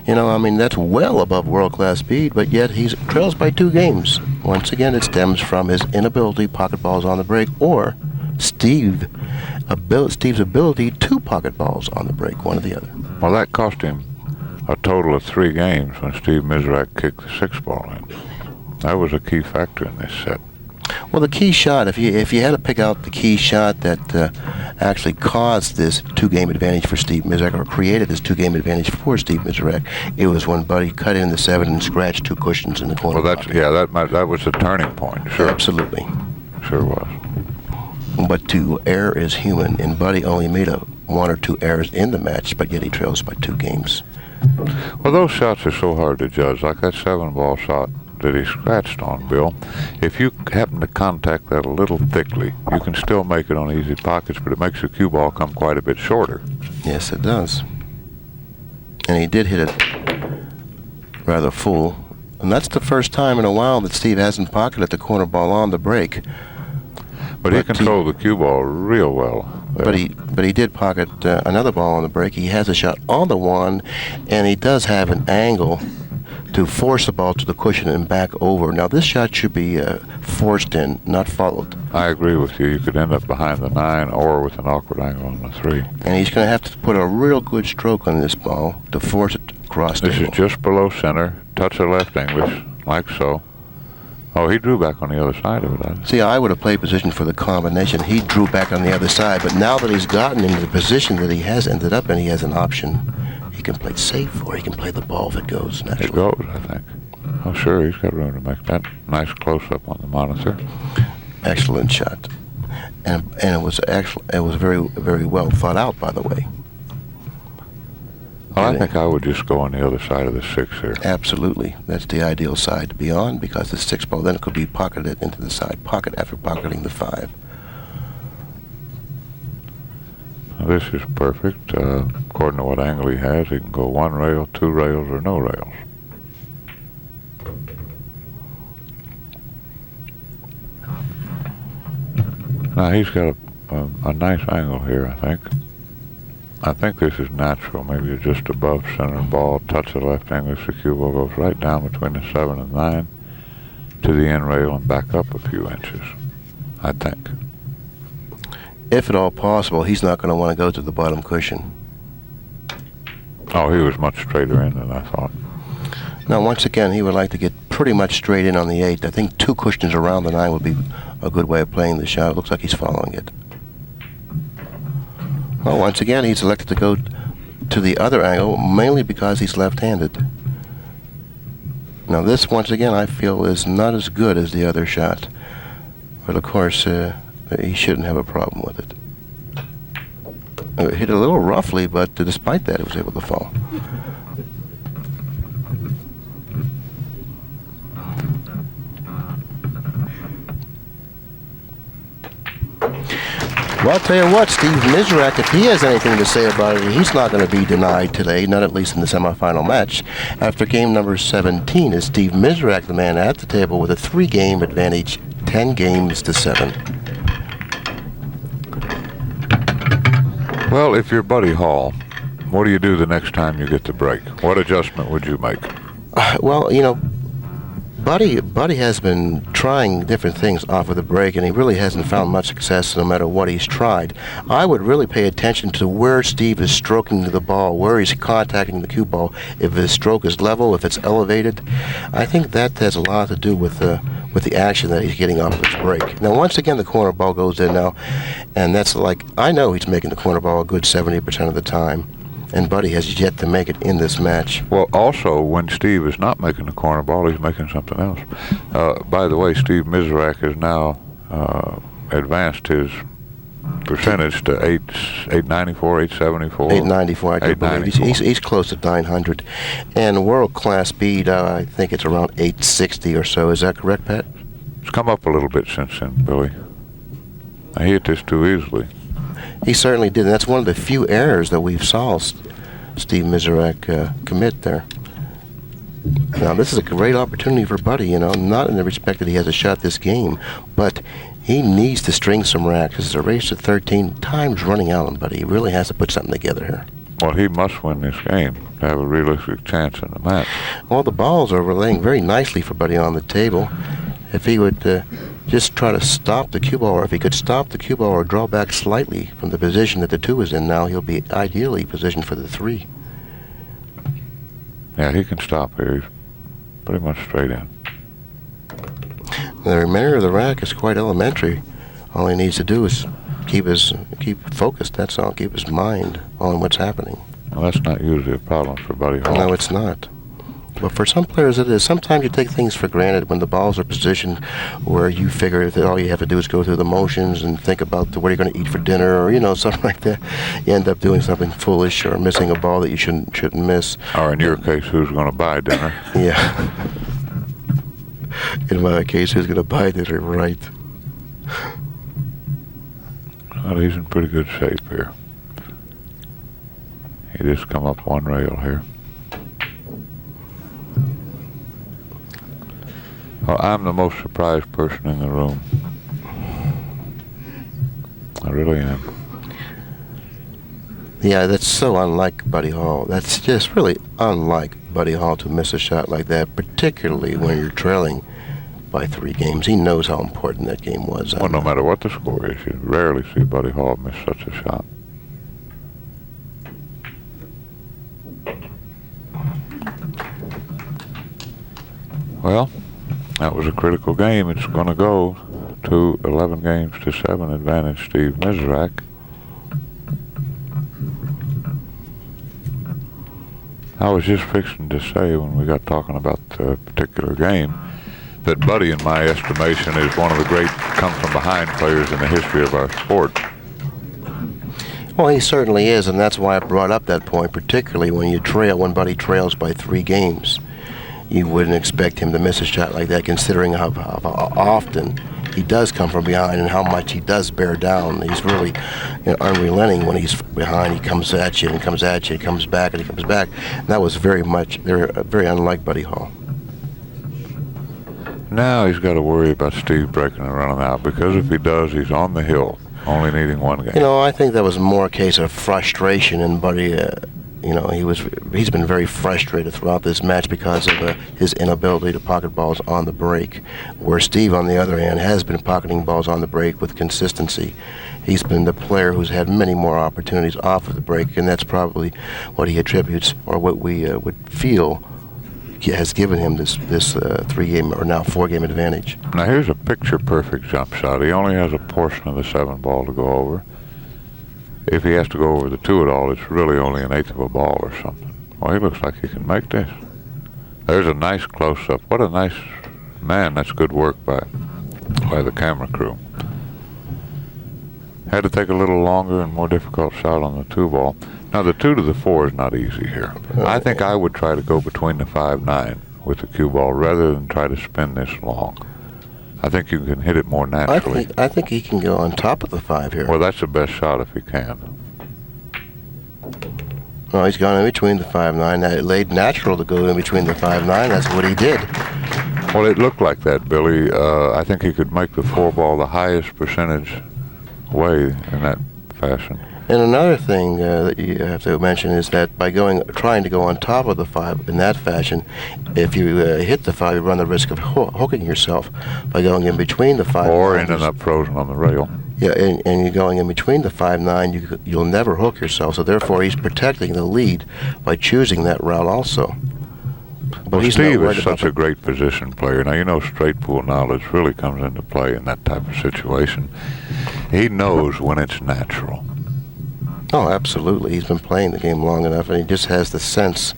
You know, I mean, that's well above world-class speed, but yet he trails by 2 games. Once again, it stems from his inability pocket balls on the break, or Steve's ability to pocket balls on the break, one or the other. Well, that cost him a total of 3 games when Steve Mizerak kicked the 6 ball in. That was a key factor in this set. Well, the key shot, if you had to pick out the key shot that actually caused this 2-game advantage for Steve Mizerak, or created this 2-game advantage for Steve Mizerak, it was when Buddy cut in the 7 and scratched 2 cushions in the corner. Well, that was the turning point. Sure, absolutely, sure was. But to err is human, and Buddy only made 1 or 2 errors in the match, but yet he trails by 2 games. Well, those shots are so hard to judge. Like that 7-ball shot that he scratched on, Bill. If you happen to contact that a little thickly, you can still make it on easy pockets, but it makes the cue ball come quite a bit shorter. Yes, it does. And he did hit it rather full. And that's the first time in a while that Steve hasn't pocketed the corner ball on the break. But he controlled the cue ball real well there. But he did pocket another ball on the break. He has a shot on the 1, and he does have an angle to force the ball to the cushion and back over. Now, this shot should be forced in, not followed. I agree with you. You could end up behind the 9 or with an awkward angle on the 3. And he's going to have to put a real good stroke on this ball to force it across the This is just below center, touch of left English, like so. Oh, he drew back on the other side of it. See, I would have played position for the combination. He drew back on the other side, but now that he's gotten into the position that he has ended up in, he has an option. He can play safe, or he can play the ball if it goes naturally. It goes, I think. Oh, sure, he's got room to make that nice close-up on the monitor. Excellent shot, and it was very, very well thought out, by the way. Well, I think I would just go on the other side of the 6 here. Absolutely, that's the ideal side to be on, because the 6 ball then could be pocketed into the side pocket after pocketing the 5. This is perfect. According to what angle he has, he can go 1 rail, 2 rails, or no rails. Now he's got a nice angle here, I think. I think this is natural, maybe just above center ball, touch of left English, the cue ball goes right down between the 7 and 9 to the end rail and back up a few inches, I think. If at all possible, he's not going to want to go to the bottom cushion. Oh, he was much straighter in than I thought. Now, once again, he would like to get pretty much straight in on the 8. I think 2 cushions around the 9 would be a good way of playing the shot. It looks like he's following it. Well, once again, he's elected to go to the other angle, mainly because he's left-handed. Now, this, once again, I feel is not as good as the other shot. But, of course, he shouldn't have a problem with it. It hit a little roughly, but despite that, it was able to fall. Well, I'll tell you what, Steve Mizerak, if he has anything to say about it, he's not going to be denied today, not at least in the semifinal match. After game number 17, is Steve Mizerak the man at the table with a 3-game advantage, 10 games to 7. Well, if you're Buddy Hall, what do you do the next time you get the break? What adjustment would you make? Well, you know, Buddy has been trying different things off of the break, and he really hasn't found much success no matter what he's tried. I would really pay attention to where Steve is stroking the ball, where he's contacting the cue ball. If his stroke is level, if it's elevated, I think that has a lot to do with the action that he's getting off of his break. Now, once again, the corner ball goes in now, and that's like, I know he's making the corner ball a good 70% of the time. And Buddy has yet to make it in this match. Well, also, when Steve is not making the corner ball, he's making something else. By the way, Steve Mizerak has now advanced his percentage to 894, 874. 894, I do believe. He's close to 900. And world-class speed, I think it's around 860 or so. Is that correct, Pat? It's come up a little bit since then, Billy. I hit this too easily. He certainly did. And that's one of the few errors that we've saw Steve Mizerak commit there. Now, this is a great opportunity for Buddy, not in the respect that he has a shot this game, but he needs to string some racks. It's a race to 13. Time's running out on Buddy. He really has to put something together here. Well, he must win this game to have a realistic chance in the match. Well, the balls are laying very nicely for Buddy on the table. If he would just try to stop the cue ball, or if he could stop the cue ball or draw back slightly from the position that the 2 is in now, he'll be ideally positioned for the 3. Yeah, he can stop here. He's pretty much straight in. The remainder of the rack is quite elementary. All he needs to do is keep focused, that's all, keep his mind on what's happening. Well, that's not usually a problem for Buddy Hall. No, it's not. But for some players it is. Sometimes you take things for granted when the balls are positioned where you figure that all you have to do is go through the motions and think about what you're going to eat for dinner, or something like that. You end up doing something foolish or missing a ball that you shouldn't miss. Or in your case, who's going to buy dinner? Yeah. In my case, who's going to buy dinner, right? Well, he's in pretty good shape here. He just come up one rail here. Well, I'm the most surprised person in the room. I really am. Yeah, that's so unlike Buddy Hall. That's just really unlike Buddy Hall to miss a shot like that, particularly when you're trailing by 3 games. He knows how important that game was. Well, no matter what the score is, you rarely see Buddy Hall miss such a shot. Well, that was a critical game. It's going to go to 11 games to 7 advantage Steve Mizerak. I was just fixing to say when we got talking about the particular game that Buddy, in my estimation, is one of the great come-from-behind players in the history of our sport. Well, he certainly is, and that's why I brought up that point, particularly when Buddy trails by 3 games. You wouldn't expect him to miss a shot like that, considering how often he does come from behind and how much he does bear down. He's really unrelenting when he's behind. He comes at you and comes at you, he comes back and he comes back. And that was very unlike Buddy Hall. Now he's got to worry about Steve breaking and running out, because if he does, he's on the hill, only needing 1 game. I think that was more a case of frustration, and Buddy, he's been very frustrated throughout this match because of his inability to pocket balls on the break, where Steve, on the other hand, has been pocketing balls on the break with consistency. He's been the player who's had many more opportunities off of the break, and that's probably what he attributes, or what we would feel has given him this 3-game or now 4-game advantage. Now here's a picture-perfect jump shot. He only has a portion of the 7 ball to go over. If he has to go over the 2 at all, it's really only an 1/8 of a ball or something. Well, he looks like he can make this. There's a nice close-up. What a nice man. That's good work by the camera crew. Had to take a little longer and more difficult shot on the 2 ball. Now, the 2 to the 4 is not easy here. I think I would try to go between the 5-9 with the cue ball rather than try to spin this long. I think you can hit it more naturally. I think he can go on top of the 5 here. Well, that's the best shot if he can. Well, he's gone in between the 5-9. It laid natural to go in between the 5-9. That's what he did. Well, it looked like that, Billy. I think he could make the 4 ball the highest percentage way in that fashion. And another thing that you have to mention is that by trying to go on top of the 5 in that fashion, if you hit the 5, you run the risk of hooking yourself. By going in between the 5 Or and ending up frozen on the rail. yeah, and you're going in between the 5-9, you'll never hook yourself. So therefore, he's protecting the lead by choosing that route also. But Well, he's Steve not is such a great position player. Now, you know, straight pool knowledge really comes into play in that type of situation. He knows when it's natural. Oh, absolutely. He's been playing the game long enough, and he just has the sense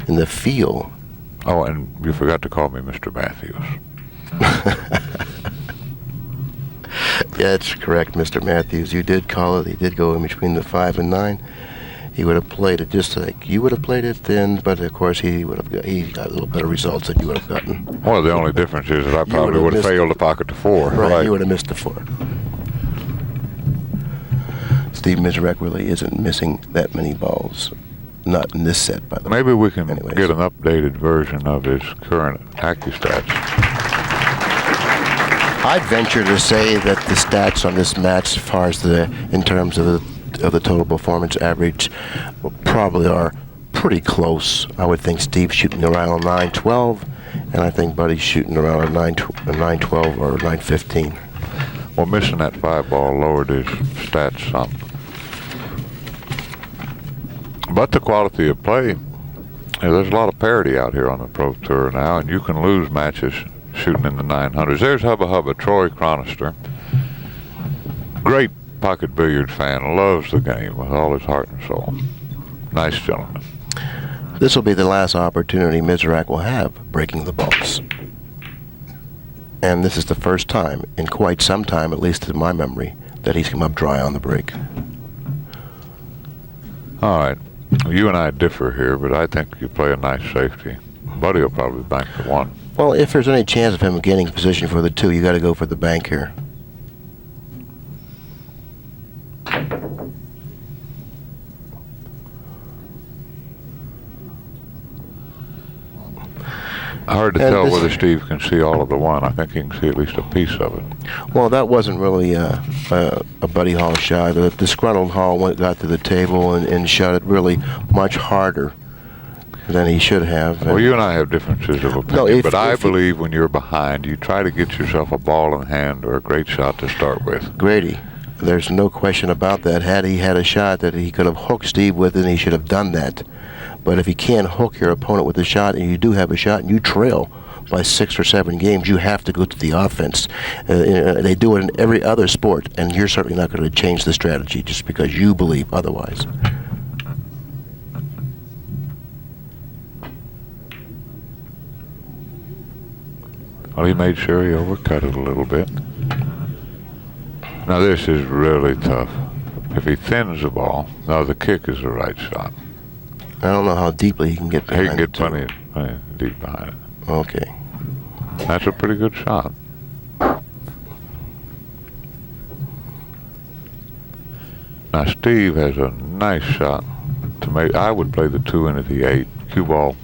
and the feel. Oh, and you forgot to call me Mr. Mathews. Yeah, that's correct, Mr. Mathews. You did call it. He did go in between the 5 and 9. He would have played it just like you would have played it then, but of course he got a little better results than you would have gotten. Well, the only difference is that I probably would have failed to pocket the 4. Right, you would have missed the 4. Steve Mizerak really isn't missing that many balls. Not in this set, by the way. Maybe we can Anyways. get an updated version of his current Accu-Stats. I'd venture to say that the stats on this match, as far as in terms of the total performance average, probably are pretty close. I would think Steve's shooting around 912, and I think Buddy's shooting around a 912 or 915. Well, missing that 5 ball lowered his stats some. But the quality of play, there's a lot of parity out here on the Pro Tour now, and you can lose matches shooting in the 900s. There's Hubba Hubba, Troy Chronister. Great pocket billiards fan, loves the game with all his heart and soul. Nice gentleman. This will be the last opportunity Mizerak will have breaking the balls. And this is the first time, in quite some time, at least in my memory, that he's come up dry on the break. All right. You and I differ here, but I think you play a nice safety. Buddy will probably bank the 1. Well, if there's any chance of him gaining position for the 2, you got to go for the bank here. Hard to tell whether Steve can see all of the 1. I think he can see at least a piece of it. Well, that wasn't really a Buddy Hall shot. The disgruntled Hall got to the table and shot it really much harder than he should have. Well, you and I have differences of opinion, No, but I believe when you're behind, you try to get yourself a ball in hand or a great shot to start with. Grady, there's no question about that. Had he had a shot that he could have hooked Steve with, then he should have done that. But if you can't hook your opponent with a shot, and you do have a shot, and you trail by 6 or 7 games, you have to go to the offense. They do it in every other sport, and you're certainly not going to change the strategy just because you believe otherwise. Well, he made sure he overcut it a little bit. Now, this is really tough. If he thins the ball, now the kick is the right shot. I don't know how deeply he can get behind He can get it, plenty deep behind it. Okay. That's a pretty good shot. Now, Steve has a nice shot to make. I would play the 2 into the 8. Cue ball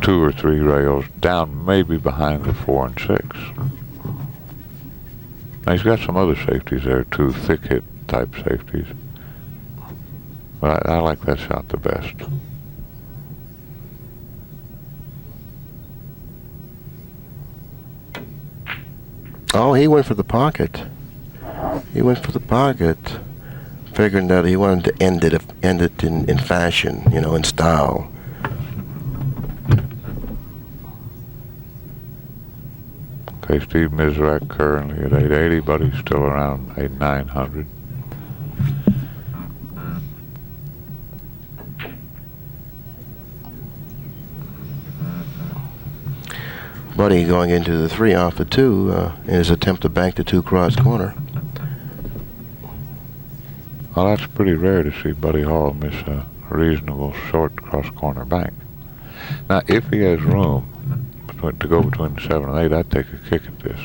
2 or 3 rails down, maybe behind the 4 and 6. Now, he's got some other safeties there too, thick hit type safeties. But I like that shot the best. Oh, he went for the pocket. He went for the pocket, figuring that he wanted to end it in fashion, you know, in style. Okay, Steve Mizerak currently at 880, but he's still around 900. Buddy going into the 3 off the 2 in his attempt to bank the 2 cross corner. Well, that's pretty rare to see Buddy Hall miss a reasonable short cross corner bank. Now, if he has room to go between 7 and 8, I'd take a kick at this.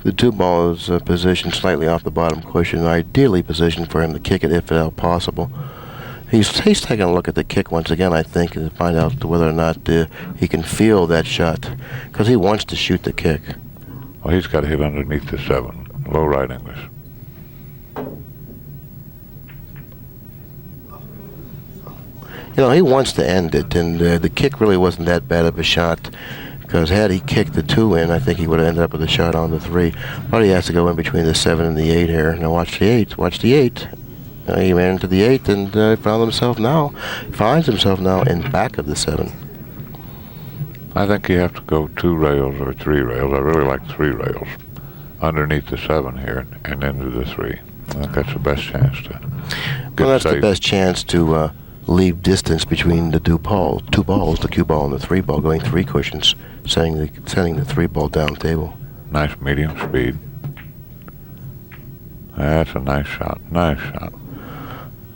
The 2 ball is positioned slightly off the bottom cushion, ideally positioned for him to kick it if at all possible. He's taking a look at the kick once again, I think, to find out whether or not he can feel that shot, because he wants to shoot the kick. Well, he's got to hit underneath the 7, low right English. You know, he wants to end it, and the kick really wasn't that bad of a shot, because had he kicked the 2 in, I think he would have ended up with a shot on the 3. But he has to go in between the 7 and the 8 here. Now watch the 8. Watch the 8. He ran into the 8 and finds himself now in back of the 7. I think you have to go 2 rails or 3 rails. I really like 3 rails underneath the 7 here and into the 3. I think that's the best chance to get Well, that's safe. the best chance to leave distance between the two balls, the cue ball and the 3 ball, going 3 cushions, sending the 3 ball down table. Nice medium speed. That's a nice shot. Nice shot.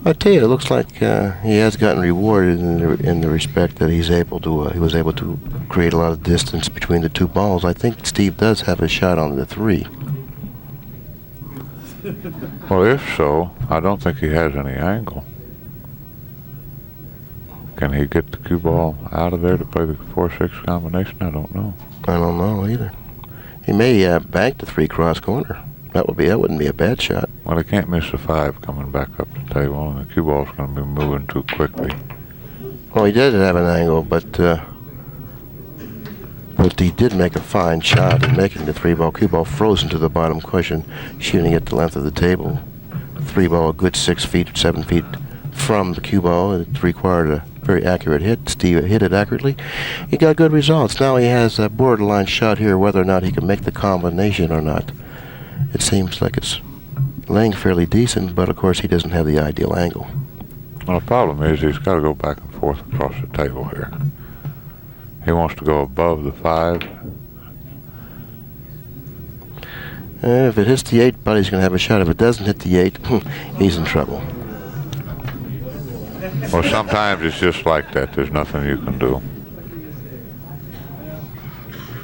I tell you, it looks like he has gotten rewarded in the respect that he was able to create a lot of distance between the 2 balls. I think Steve does have a shot on the 3. Well, if so, I don't think he has any angle. Can he get the cue ball out of there to play the 4-6 combination? I don't know. I don't know either. He may bank the 3 cross corner. That wouldn't be a bad shot. Well, he can't miss the 5 coming back up the table, and the cue ball's going to be moving too quickly. Well, he did have an angle, but he did make a fine shot in making the 3 ball. Cue ball frozen to the bottom cushion, shooting it the length of the table. 3 ball a good 6 feet, 7 feet from the cue ball. It required a very accurate hit. Steve hit it accurately. He got good results. Now he has a borderline shot here, whether or not he can make the combination or not. It seems like it's laying fairly decent, but of course he doesn't have the ideal angle. Well, the problem is he's got to go back and forth across the table here. He wants to go above the 5. If it hits the 8, Buddy's going to have a shot. If it doesn't hit the 8, he's in trouble. Well, sometimes it's just like that. There's nothing you can do.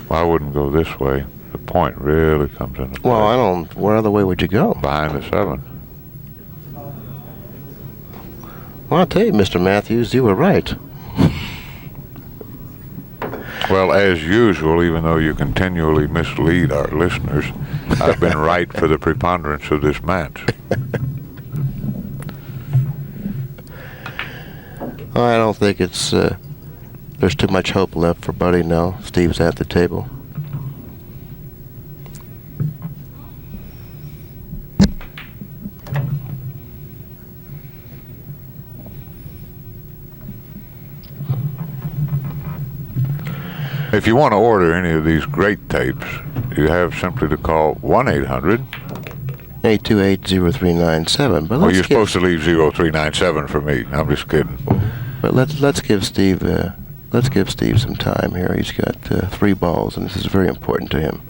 Well, I wouldn't go this way. The point really comes into play. Well, where other way would you go? Behind the 7. Well, I'll tell you, Mr. Mathews, you were right. Well, as usual, even though you continually mislead our listeners, I've been right for the preponderance of this match. I don't think there's too much hope left for Buddy now. Steve's at the table. If you want to order any of these great tapes, you have simply to call 1-800. 828-0397. But Well, you're supposed to leave 0397 for me. I'm just kidding. But let's give Steve some time here. He's got 3 balls, and this is very important to him.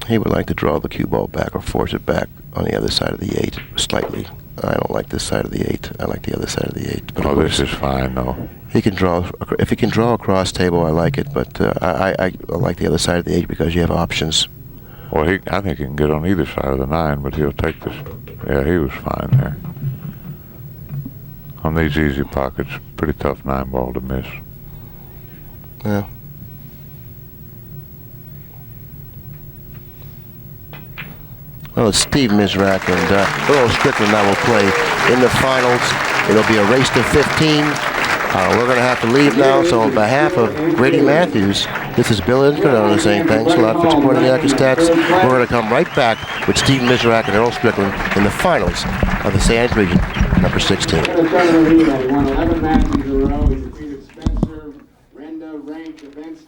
He would like to draw the cue ball back or force it back on the other side of the 8 slightly. I don't like this side of the 8. I like the other side of the 8. But Oh, this is fine, though. he can draw. If he can draw across table, I like it. But I like the other side of the 8 because you have options. Well, I think he can get on either side of the 9, but he'll take this. Yeah, he was fine there. On these easy pockets, pretty tough 9 ball to miss. Yeah. Well, it's Steve Mizerak and Earl Strickland now will play in the finals. It'll be a race to 15. We're going to have to leave now, so on behalf of Grady Mathews, this is Bill Incardona saying thanks a lot for supporting the Accu-Stats. We're going to come right back with Steve Mizerak and Earl Strickland in the finals of the Sands Region, number 16. He won 11 matches in a row. He's defeated Spencer, Renda, Rank, Events.